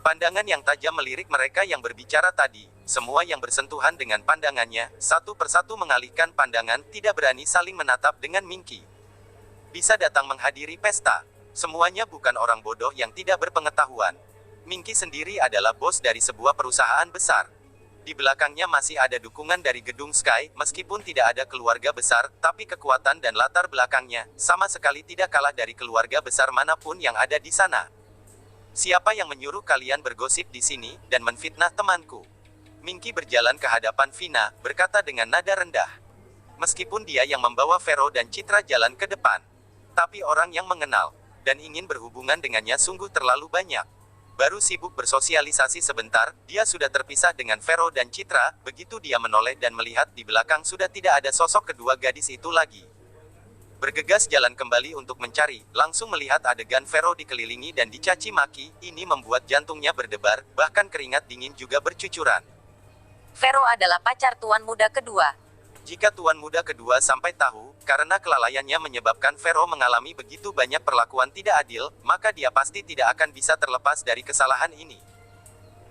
Pandangan yang tajam melirik mereka yang berbicara tadi. Semua yang bersentuhan dengan pandangannya, satu persatu mengalihkan pandangan, tidak berani saling menatap dengan Minky. Bisa datang menghadiri pesta. Semuanya bukan orang bodoh yang tidak berpengetahuan. Minky sendiri adalah bos dari sebuah perusahaan besar. Di belakangnya masih ada dukungan dari gedung Sky, meskipun tidak ada keluarga besar, tapi kekuatan dan latar belakangnya, sama sekali tidak kalah dari keluarga besar manapun yang ada di sana. Siapa yang menyuruh kalian bergosip di sini, dan menfitnah temanku? Minky berjalan ke hadapan Vina, berkata dengan nada rendah. Meskipun dia yang membawa Vero dan Citra jalan ke depan. Tapi orang yang mengenal, dan ingin berhubungan dengannya sungguh terlalu banyak. Baru sibuk bersosialisasi sebentar, dia sudah terpisah dengan Vero dan Citra. Begitu dia menoleh dan melihat di belakang sudah tidak ada sosok kedua gadis itu lagi. Bergegas jalan kembali untuk mencari, langsung melihat adegan Vero dikelilingi dan dicaci maki. Ini membuat jantungnya berdebar, bahkan keringat dingin juga bercucuran. Vero adalah pacar tuan muda kedua. Jika tuan muda kedua sampai tahu, karena kelalaiannya menyebabkan Vero mengalami begitu banyak perlakuan tidak adil, maka dia pasti tidak akan bisa terlepas dari kesalahan ini.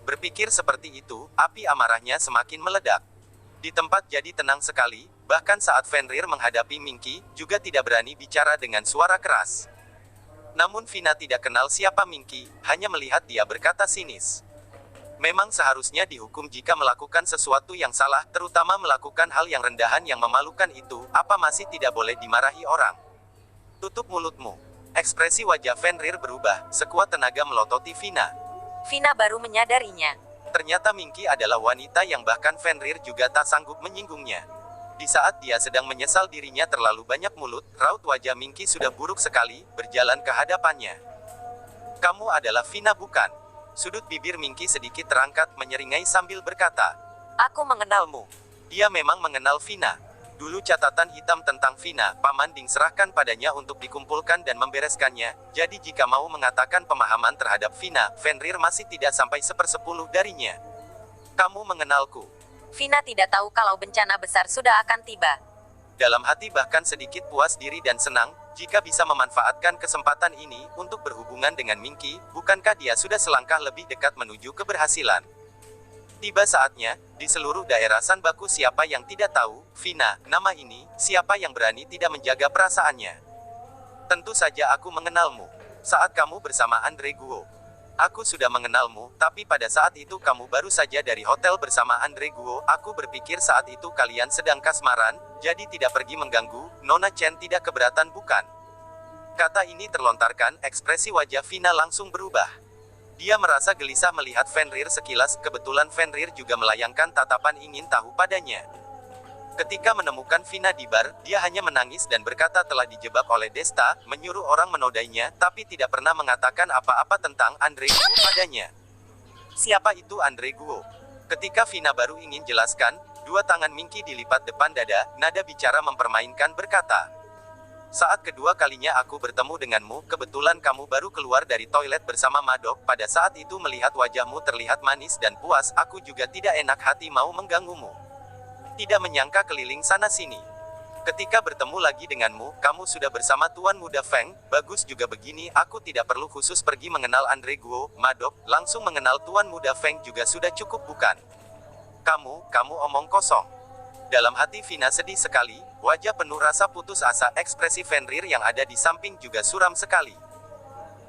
Berpikir seperti itu, api amarahnya semakin meledak. Di tempat jadi tenang sekali, bahkan saat Fenrir menghadapi Minky, juga tidak berani bicara dengan suara keras. Namun Vina tidak kenal siapa Minky, hanya melihat dia berkata sinis. Memang seharusnya dihukum jika melakukan sesuatu yang salah, terutama melakukan hal yang rendahan yang memalukan itu, apa masih tidak boleh dimarahi orang? Tutup mulutmu. Ekspresi wajah Fenrir berubah, sekuat tenaga melototi Vina. Vina baru menyadarinya. Ternyata Minky adalah wanita yang bahkan Fenrir juga tak sanggup menyinggungnya. Di saat dia sedang menyesal dirinya terlalu banyak mulut, raut wajah Minky sudah buruk sekali, berjalan ke hadapannya. Kamu adalah Vina bukan? Sudut bibir Minky sedikit terangkat menyeringai sambil berkata, Aku mengenalmu. Dia memang mengenal Vina. Dulu catatan hitam tentang Vina, Paman Ding serahkan padanya untuk dikumpulkan dan membereskannya, jadi jika mau mengatakan pemahaman terhadap Vina, Fenrir masih tidak sampai 1/10 darinya. Kamu mengenalku. Vina tidak tahu kalau bencana besar sudah akan tiba. Dalam hati bahkan sedikit puas diri dan senang, jika bisa memanfaatkan kesempatan ini untuk berhubungan dengan Minky, bukankah dia sudah selangkah lebih dekat menuju keberhasilan? Tiba saatnya, di seluruh daerah Sanbaku siapa yang tidak tahu, Vina, nama ini, siapa yang berani tidak menjaga perasaannya? Tentu saja aku mengenalmu. Saat kamu bersama Andre Guo. Aku sudah mengenalmu, tapi pada saat itu kamu baru saja dari hotel bersama Andre Guo. Aku berpikir saat itu kalian sedang kasmaran, jadi tidak pergi mengganggu. Nona Chen tidak keberatan bukan? Kata ini terlontarkan, ekspresi wajah Vina langsung berubah. Dia merasa gelisah melihat Fenrir sekilas, kebetulan Fenrir juga melayangkan tatapan ingin tahu padanya. Ketika menemukan Vina di bar, dia hanya menangis dan berkata telah dijebak oleh Desta, menyuruh orang menodainya, tapi tidak pernah mengatakan apa-apa tentang Andre Guo padanya. Siapa itu Andre Guo? Ketika Vina baru ingin jelaskan, dua tangan Minky dilipat depan dada, nada bicara mempermainkan berkata, Saat kedua kalinya aku bertemu denganmu, kebetulan kamu baru keluar dari toilet bersama Madok, pada saat itu melihat wajahmu terlihat manis dan puas, aku juga tidak enak hati mau mengganggumu. Tidak menyangka keliling sana-sini. Ketika bertemu lagi denganmu, kamu sudah bersama Tuan Muda Feng, bagus juga begini, aku tidak perlu khusus pergi mengenal Andre Guo, Madok, langsung mengenal Tuan Muda Feng juga sudah cukup bukan? Kamu omong kosong. Dalam hati Vina sedih sekali, wajah penuh rasa putus asa, ekspresi Fenrir yang ada di samping juga suram sekali.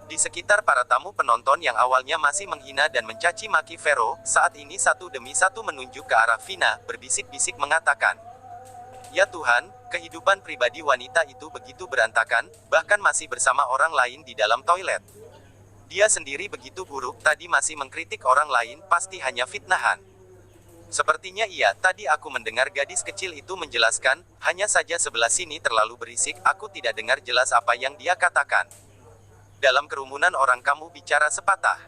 Di sekitar para tamu penonton yang awalnya masih menghina dan mencaci maki Vero, saat ini satu demi satu menunjuk ke arah Vina, berbisik-bisik mengatakan, Ya Tuhan, kehidupan pribadi wanita itu begitu berantakan, bahkan masih bersama orang lain di dalam toilet. Dia sendiri begitu buruk, tadi masih mengkritik orang lain, pasti hanya fitnahan. Sepertinya iya, tadi aku mendengar gadis kecil itu menjelaskan, hanya saja sebelah sini terlalu berisik, aku tidak dengar jelas apa yang dia katakan. Dalam kerumunan orang kamu bicara sepatah.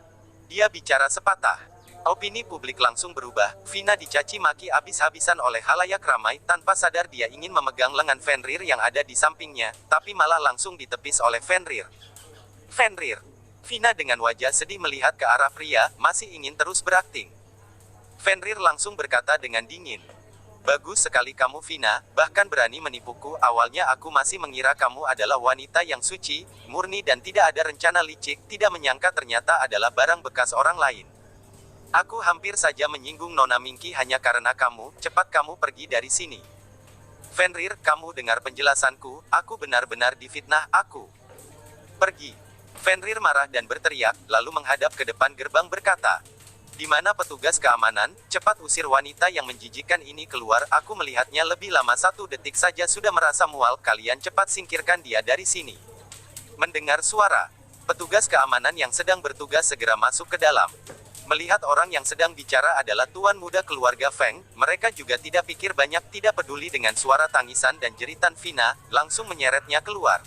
Dia bicara sepatah. Opini publik langsung berubah, Vina dicaci maki habis-habisan oleh halayak ramai, tanpa sadar dia ingin memegang lengan Fenrir yang ada di sampingnya, tapi malah langsung ditepis oleh Fenrir. Fenrir. Vina dengan wajah sedih melihat ke arah pria, masih ingin terus berakting. Fenrir langsung berkata dengan dingin. Bagus sekali kamu Vina, bahkan berani menipuku, awalnya aku masih mengira kamu adalah wanita yang suci, murni dan tidak ada rencana licik, tidak menyangka ternyata adalah barang bekas orang lain. Aku hampir saja menyinggung Nona Minky hanya karena kamu, cepat kamu pergi dari sini. Fenrir, kamu dengar penjelasanku, aku benar-benar difitnah, aku. Pergi. Fenrir marah dan berteriak, lalu menghadap ke depan gerbang berkata. Di mana petugas keamanan, cepat usir wanita yang menjijikkan ini keluar, aku melihatnya lebih lama 1 detik saja sudah merasa mual, kalian cepat singkirkan dia dari sini. Mendengar suara, petugas keamanan yang sedang bertugas segera masuk ke dalam. Melihat orang yang sedang bicara adalah tuan muda keluarga Feng, mereka juga tidak pikir banyak, tidak peduli dengan suara tangisan dan jeritan Vina, langsung menyeretnya keluar.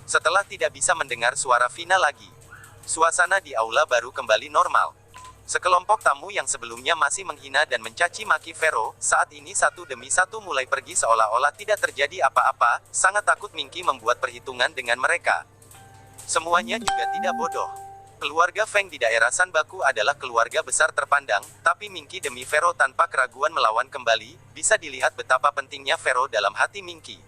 Setelah tidak bisa mendengar suara Vina lagi, suasana di aula baru kembali normal. Sekelompok tamu yang sebelumnya masih menghina dan mencaci maki Vero, saat ini satu demi satu mulai pergi seolah-olah tidak terjadi apa-apa, sangat takut Minky membuat perhitungan dengan mereka. Semuanya juga tidak bodoh. Keluarga Feng di daerah Sanbaku adalah keluarga besar terpandang, tapi Minky demi Vero tanpa keraguan melawan kembali, bisa dilihat betapa pentingnya Vero dalam hati Minky.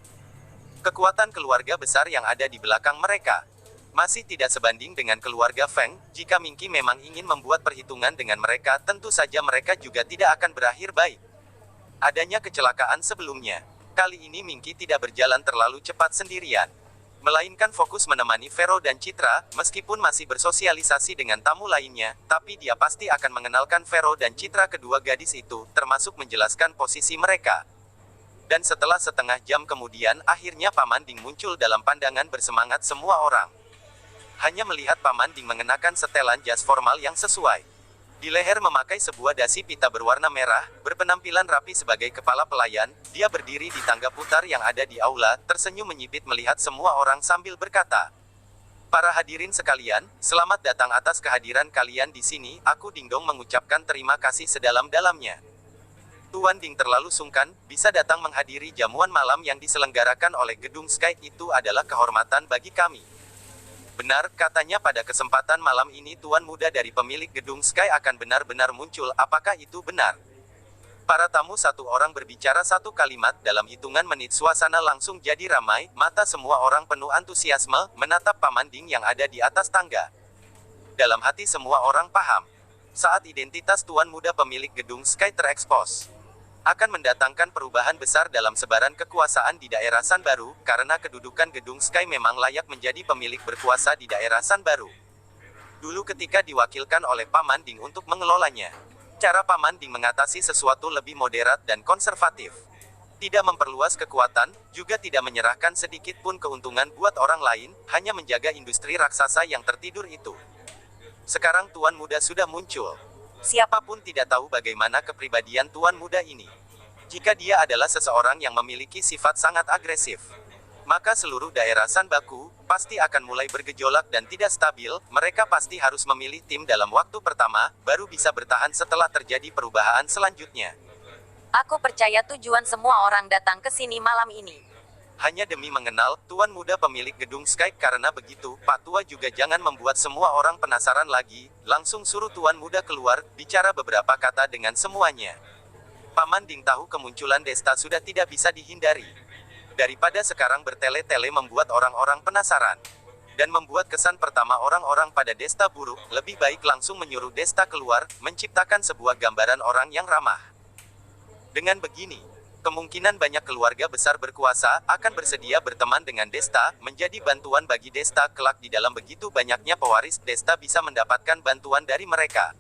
Kekuatan keluarga besar yang ada di belakang mereka masih tidak sebanding dengan keluarga Feng. Jika Minky memang ingin membuat perhitungan dengan mereka, tentu saja mereka juga tidak akan berakhir baik. Adanya kecelakaan sebelumnya, kali ini Minky tidak berjalan terlalu cepat sendirian, melainkan fokus menemani Vero dan Citra, meskipun masih bersosialisasi dengan tamu lainnya, tapi dia pasti akan mengenalkan Vero dan Citra kedua gadis itu, termasuk menjelaskan posisi mereka. Dan setelah setengah jam kemudian, akhirnya Paman Ding muncul dalam pandangan bersemangat semua orang. Hanya melihat Paman Ding mengenakan setelan jas formal yang sesuai. Di leher memakai sebuah dasi pita berwarna merah, berpenampilan rapi sebagai kepala pelayan, dia berdiri di tangga putar yang ada di aula, tersenyum menyipit melihat semua orang sambil berkata, Para hadirin sekalian, selamat datang atas kehadiran kalian di sini, aku Dingdong mengucapkan terima kasih sedalam-dalamnya. Tuan Ding terlalu sungkan, bisa datang menghadiri jamuan malam yang diselenggarakan oleh Gedung Sky, itu adalah kehormatan bagi kami. Benar, katanya pada kesempatan malam ini tuan muda dari pemilik Gedung Sky akan benar-benar muncul, apakah itu benar? Para tamu satu orang berbicara satu kalimat, dalam hitungan menit suasana langsung jadi ramai, mata semua orang penuh antusiasme, menatap Paman Ding yang ada di atas tangga. Dalam hati semua orang paham, saat identitas tuan muda pemilik Gedung Sky terekspos, akan mendatangkan perubahan besar dalam sebaran kekuasaan di daerah Sanbaru, karena kedudukan Gedung Sky memang layak menjadi pemilik berkuasa di daerah Sanbaru. Dulu ketika diwakilkan oleh Paman Ding untuk mengelolanya, cara Paman Ding mengatasi sesuatu lebih moderat dan konservatif. Tidak memperluas kekuatan, juga tidak menyerahkan sedikit pun keuntungan buat orang lain, hanya menjaga industri raksasa yang tertidur itu. Sekarang tuan muda sudah muncul. Siapapun tidak tahu bagaimana kepribadian tuan muda ini. Jika dia adalah seseorang yang memiliki sifat sangat agresif, maka seluruh daerah Sanbaku pasti akan mulai bergejolak dan tidak stabil. Mereka pasti harus memilih tim dalam waktu pertama, baru bisa bertahan setelah terjadi perubahan selanjutnya. Aku percaya tujuan semua orang datang ke sini malam ini hanya demi mengenal tuan muda pemilik Gedung Sky, karena begitu, Pak Tua juga jangan membuat semua orang penasaran lagi, langsung suruh tuan muda keluar, bicara beberapa kata dengan semuanya. Paman Ding tahu kemunculan Desta sudah tidak bisa dihindari. Daripada sekarang bertele-tele membuat orang-orang penasaran, dan membuat kesan pertama orang-orang pada Desta buruk, lebih baik langsung menyuruh Desta keluar, menciptakan sebuah gambaran orang yang ramah. Dengan begini, kemungkinan banyak keluarga besar berkuasa akan bersedia berteman dengan Desta, menjadi bantuan bagi Desta kelak. Di dalam begitu banyaknya pewaris, Desta bisa mendapatkan bantuan dari mereka.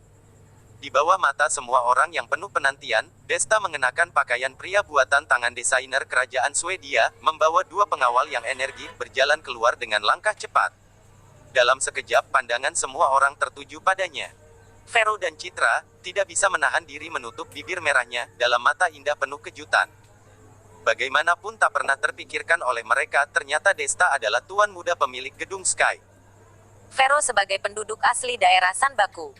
Di bawah mata semua orang yang penuh penantian, Desta mengenakan pakaian pria buatan tangan desainer kerajaan Swedia, membawa 2 pengawal yang energik berjalan keluar dengan langkah cepat. Dalam sekejap pandangan semua orang tertuju padanya. Vero dan Citra tidak bisa menahan diri menutup bibir merahnya dalam mata indah penuh kejutan. Bagaimanapun tak pernah terpikirkan oleh mereka, ternyata Desta adalah tuan muda pemilik gedung Sky. Vero sebagai penduduk asli daerah Sanbaku.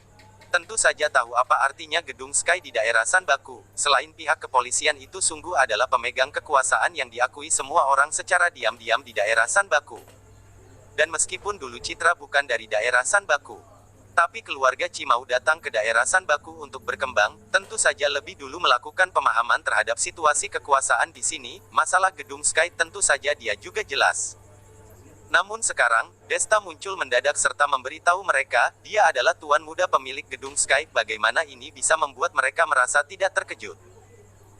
Tentu saja tahu apa artinya gedung Sky di daerah Sanbaku. Selain pihak kepolisian itu sungguh adalah pemegang kekuasaan yang diakui semua orang secara diam-diam di daerah Sanbaku. Dan meskipun dulu Citra bukan dari daerah Sanbaku, tapi keluarga Cimau datang ke daerah Sanbaku untuk berkembang, tentu saja lebih dulu melakukan pemahaman terhadap situasi kekuasaan di sini. Masalah gedung Sky tentu saja dia juga jelas. Namun sekarang, Desta muncul mendadak serta memberitahu mereka, dia adalah tuan muda pemilik gedung Sky. Bagaimana ini bisa membuat mereka merasa tidak terkejut?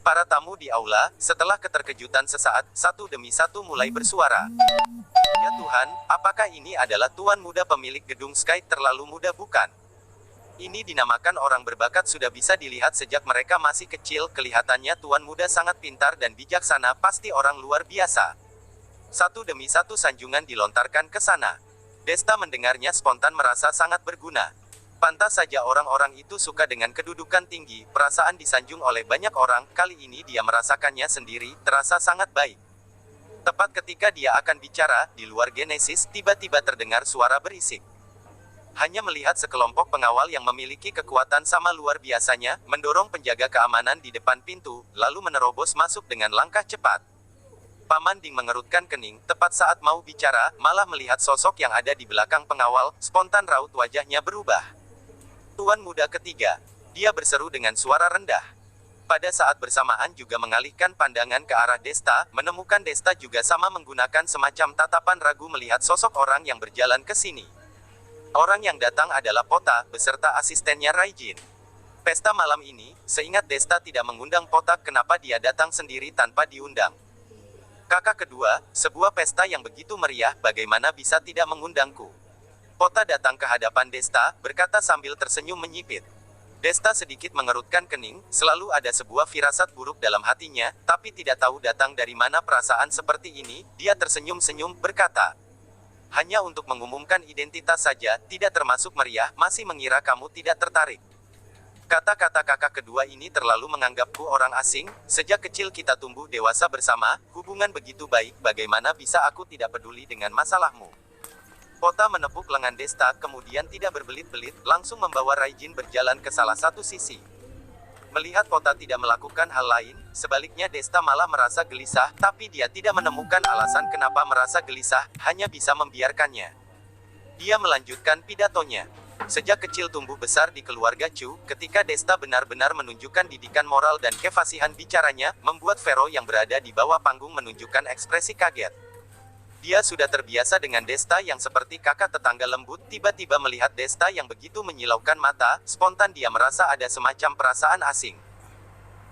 Para tamu di aula, setelah keterkejutan sesaat, satu demi satu mulai bersuara. Ya Tuhan, apakah ini adalah tuan muda pemilik gedung Sky? Terlalu muda bukan? Ini dinamakan orang berbakat, sudah bisa dilihat sejak mereka masih kecil. Kelihatannya tuan muda sangat pintar dan bijaksana, pasti orang luar biasa. Satu demi satu sanjungan dilontarkan ke sana. Desta mendengarnya spontan merasa sangat berguna. Pantas saja orang-orang itu suka dengan kedudukan tinggi, perasaan disanjung oleh banyak orang. Kali ini dia merasakannya sendiri, terasa sangat baik. Tepat ketika dia akan bicara, di luar Genesis, tiba-tiba terdengar suara berisik. Hanya melihat sekelompok pengawal yang memiliki kekuatan sama luar biasanya, mendorong penjaga keamanan di depan pintu, lalu menerobos masuk dengan langkah cepat. Paman Ding mengerutkan kening, tepat saat mau bicara, malah melihat sosok yang ada di belakang pengawal, spontan raut wajahnya berubah. Tuan muda ketiga, dia berseru dengan suara rendah. Pada saat bersamaan juga mengalihkan pandangan ke arah Desta, menemukan Desta juga sama menggunakan semacam tatapan ragu melihat sosok orang yang berjalan ke sini. Orang yang datang adalah Pota, beserta asistennya Raijin. Pesta malam ini, seingat Desta tidak mengundang Pota, kenapa dia datang sendiri tanpa diundang? Kakak kedua, sebuah pesta yang begitu meriah, bagaimana bisa tidak mengundangku? Pota datang ke hadapan Desta, berkata sambil tersenyum menyipit. Desta sedikit mengerutkan kening, selalu ada sebuah firasat buruk dalam hatinya, tapi tidak tahu datang dari mana perasaan seperti ini. Dia tersenyum-senyum, berkata, hanya untuk mengumumkan identitas saja, tidak termasuk meriah, masih mengira kamu tidak tertarik. Kata-kata kakak kedua ini terlalu menganggapku orang asing. Sejak kecil kita tumbuh dewasa bersama, hubungan begitu baik, bagaimana bisa aku tidak peduli dengan masalahmu? Pota menepuk lengan Desta, kemudian tidak berbelit-belit, langsung membawa Raijin berjalan ke salah satu sisi. Melihat Pota tidak melakukan hal lain, sebaliknya Desta malah merasa gelisah, tapi dia tidak menemukan alasan kenapa merasa gelisah, hanya bisa membiarkannya. Dia melanjutkan pidatonya. Sejak kecil tumbuh besar di keluarga Chu, ketika Desta benar-benar menunjukkan didikan moral dan kefasihan bicaranya, membuat Vero yang berada di bawah panggung menunjukkan ekspresi kaget. Dia sudah terbiasa dengan Desta yang seperti kakak tetangga lembut, tiba-tiba melihat Desta yang begitu menyilaukan mata, spontan dia merasa ada semacam perasaan asing.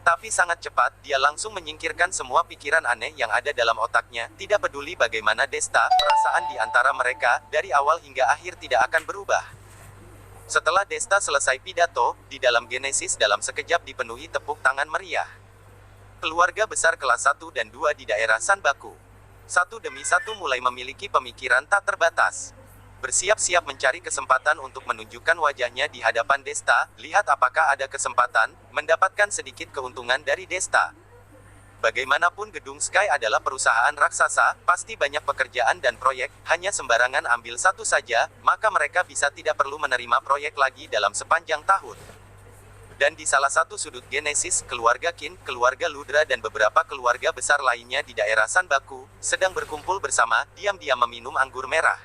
Tapi sangat cepat, dia langsung menyingkirkan semua pikiran aneh yang ada dalam otaknya, tidak peduli bagaimana Desta, perasaan di antara mereka, dari awal hingga akhir tidak akan berubah. Setelah Desta selesai pidato, di dalam Genesis dalam sekejap dipenuhi tepuk tangan meriah. Keluarga besar kelas 1 dan 2 di daerah Sanbaku. Satu demi satu mulai memiliki pemikiran tak terbatas. Bersiap-siap mencari kesempatan untuk menunjukkan wajahnya di hadapan Desta, lihat apakah ada kesempatan, mendapatkan sedikit keuntungan dari Desta. Bagaimanapun gedung Sky adalah perusahaan raksasa, pasti banyak pekerjaan dan proyek, hanya sembarangan ambil satu saja, maka mereka bisa tidak perlu menerima proyek lagi dalam sepanjang tahun. Dan di salah satu sudut Genesis, keluarga Qin, keluarga Ludra dan beberapa keluarga besar lainnya di daerah Sanbaku, sedang berkumpul bersama, diam-diam meminum anggur merah.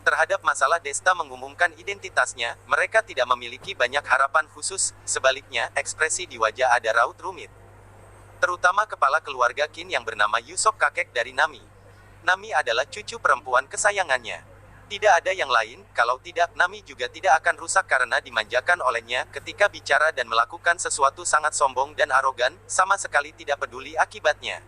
Terhadap masalah Desta mengumumkan identitasnya, mereka tidak memiliki banyak harapan khusus, sebaliknya, ekspresi di wajah ada raut rumit. Terutama kepala keluarga Qin yang bernama Yusop, kakek dari Nami. Nami adalah cucu perempuan kesayangannya. Tidak ada yang lain, kalau tidak, Nami juga tidak akan rusak karena dimanjakan olehnya, ketika bicara dan melakukan sesuatu sangat sombong dan arogan, sama sekali tidak peduli akibatnya.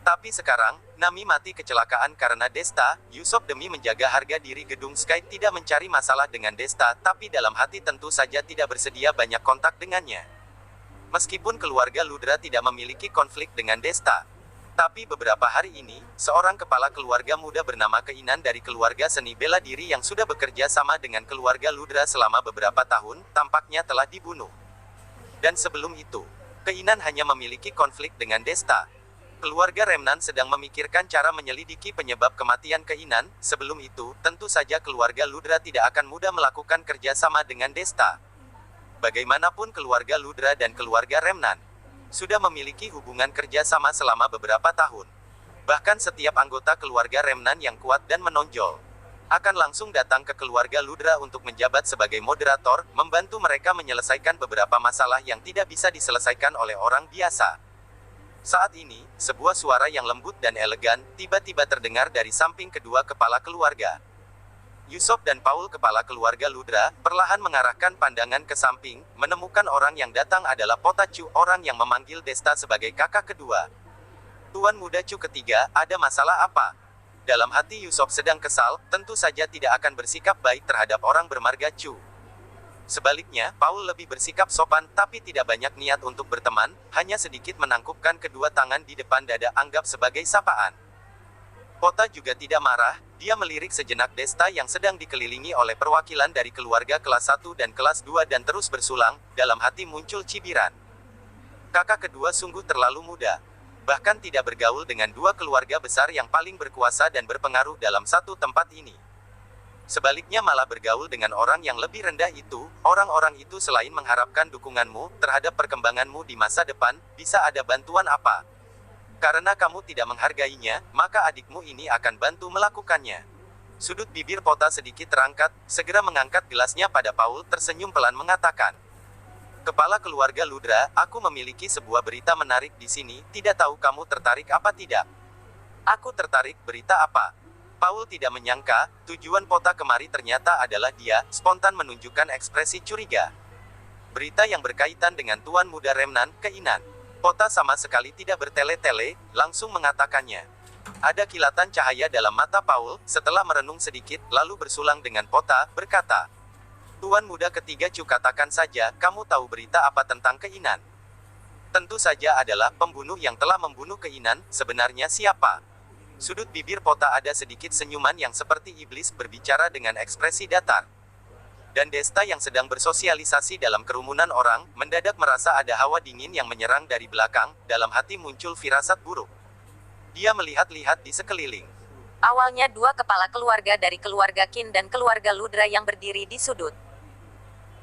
Tapi sekarang, Nami mati kecelakaan karena Desta. Yusop demi menjaga harga diri gedung Sky tidak mencari masalah dengan Desta, tapi dalam hati tentu saja tidak bersedia banyak kontak dengannya. Meskipun keluarga Ludra tidak memiliki konflik dengan Desta. Tapi beberapa hari ini, seorang kepala keluarga muda bernama Keinan dari keluarga seni bela diri yang sudah bekerja sama dengan keluarga Ludra selama beberapa tahun, tampaknya telah dibunuh. Dan sebelum itu, Keinan hanya memiliki konflik dengan Desta. Keluarga Remnan sedang memikirkan cara menyelidiki penyebab kematian Keinan. Sebelum itu, tentu saja keluarga Ludra tidak akan mudah melakukan kerja sama dengan Desta. Bagaimanapun keluarga Ludra dan keluarga Remnan sudah memiliki hubungan kerja sama selama beberapa tahun. Bahkan setiap anggota keluarga Remnan yang kuat dan menonjol akan langsung datang ke keluarga Ludra untuk menjabat sebagai moderator, membantu mereka menyelesaikan beberapa masalah yang tidak bisa diselesaikan oleh orang biasa. Saat ini, sebuah suara yang lembut dan elegan tiba-tiba terdengar dari samping kedua kepala keluarga. Yusuf dan Paul, kepala keluarga Ludra, perlahan mengarahkan pandangan ke samping, menemukan orang yang datang adalah Pota Chu, orang yang memanggil Desta sebagai kakak kedua. Tuan muda Chu ketiga, ada masalah apa? Dalam hati Yusuf sedang kesal, tentu saja tidak akan bersikap baik terhadap orang bermarga Chu. Sebaliknya, Paul lebih bersikap sopan, tapi tidak banyak niat untuk berteman, hanya sedikit menangkupkan kedua tangan di depan dada anggap sebagai sapaan. Pota juga tidak marah, dia melirik sejenak Desta yang sedang dikelilingi oleh perwakilan dari keluarga kelas 1 dan kelas 2 dan terus bersulang, dalam hati muncul cibiran. Kakak kedua sungguh terlalu muda. Bahkan tidak bergaul dengan dua keluarga besar yang paling berkuasa dan berpengaruh dalam satu tempat ini. Sebaliknya malah bergaul dengan orang yang lebih rendah itu, orang-orang itu selain mengharapkan dukunganmu, terhadap perkembanganmu di masa depan, bisa ada bantuan apa? Karena kamu tidak menghargainya, maka adikmu ini akan bantu melakukannya. Sudut bibir Pota sedikit terangkat, segera mengangkat gelasnya pada Paul, tersenyum pelan mengatakan, "Kepala keluarga Ludra, aku memiliki sebuah berita menarik di sini, tidak tahu kamu tertarik apa tidak?" "Aku tertarik, berita apa?" Paul tidak menyangka, tujuan Pota kemari ternyata adalah dia, spontan menunjukkan ekspresi curiga. "Berita yang berkaitan dengan Tuan Muda Remnan, Keinan." Pota sama sekali tidak bertele-tele, langsung mengatakannya. Ada kilatan cahaya dalam mata Paul, setelah merenung sedikit, lalu bersulang dengan Pota, berkata, "Tuan muda ketiga Chu, katakan saja, kamu tahu berita apa tentang Keinan?" "Tentu saja adalah pembunuh yang telah membunuh Keinan, sebenarnya siapa?" Sudut bibir Pota ada sedikit senyuman yang seperti iblis berbicara dengan ekspresi datar. Dan Desta yang sedang bersosialisasi dalam kerumunan orang, mendadak merasa ada hawa dingin yang menyerang dari belakang, dalam hati muncul firasat buruk. Dia melihat-lihat di sekeliling. Awalnya dua kepala keluarga dari keluarga Qin dan keluarga Ludra yang berdiri di sudut.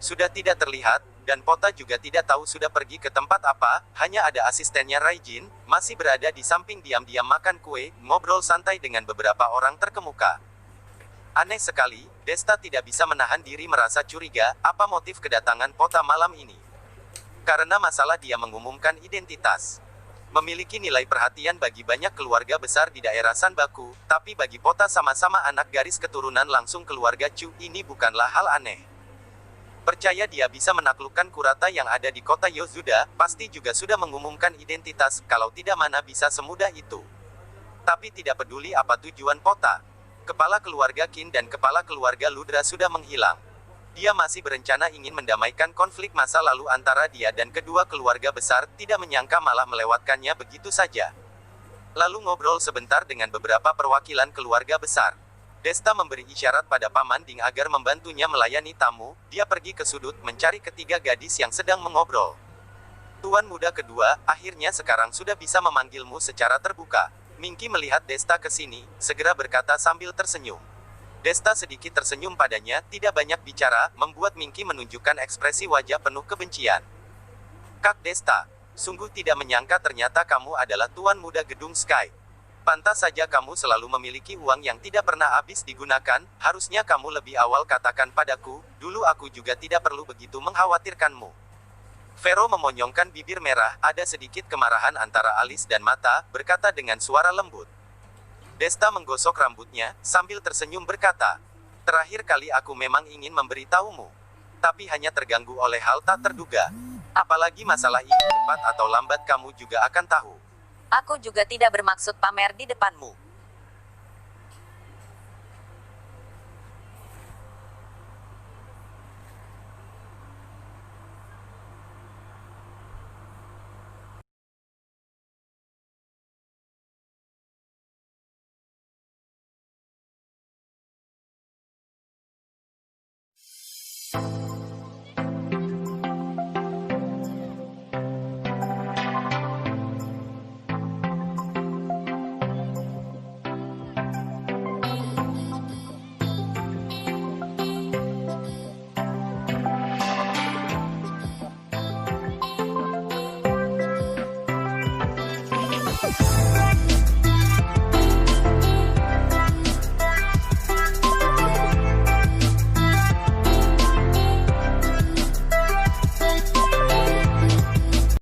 Sudah tidak terlihat, dan Pota juga tidak tahu sudah pergi ke tempat apa, hanya ada asistennya Raijin, masih berada di samping diam-diam makan kue, ngobrol santai dengan beberapa orang terkemuka. Aneh sekali, Desta tidak bisa menahan diri merasa curiga, apa motif kedatangan Pota malam ini. Karena masalah dia mengumumkan identitas. Memiliki nilai perhatian bagi banyak keluarga besar di daerah Sanbaku, tapi bagi Pota sama-sama anak garis keturunan langsung keluarga Chu, ini bukanlah hal aneh. Percaya dia bisa menaklukkan Kurata yang ada di kota Yozuda, pasti juga sudah mengumumkan identitas, kalau tidak mana bisa semudah itu. Tapi tidak peduli apa tujuan Pota. Kepala keluarga Qin dan kepala keluarga Ludra sudah menghilang. Dia masih berencana ingin mendamaikan konflik masa lalu antara dia dan kedua keluarga besar, tidak menyangka malah melewatkannya begitu saja. Lalu ngobrol sebentar dengan beberapa perwakilan keluarga besar. Desta memberi isyarat pada Paman Ding agar membantunya melayani tamu, dia pergi ke sudut mencari ketiga gadis yang sedang mengobrol. "Tuan muda kedua, akhirnya sekarang sudah bisa memanggilmu secara terbuka." Mingki melihat Desta ke sini, segera berkata sambil tersenyum. Desta sedikit tersenyum padanya, tidak banyak bicara, membuat Mingki menunjukkan ekspresi wajah penuh kebencian. "Kak Desta, sungguh tidak menyangka ternyata kamu adalah tuan muda gedung Sky. Pantas saja kamu selalu memiliki uang yang tidak pernah habis digunakan, harusnya kamu lebih awal katakan padaku, dulu aku juga tidak perlu begitu mengkhawatirkanmu." Vero memonyongkan bibir merah, ada sedikit kemarahan antara alis dan mata, berkata dengan suara lembut. Desta menggosok rambutnya, sambil tersenyum berkata, "Terakhir kali aku memang ingin memberitahumu. Tapi hanya terganggu oleh hal tak terduga. Apalagi masalah ini cepat atau lambat kamu juga akan tahu." "Aku juga tidak bermaksud pamer di depanmu.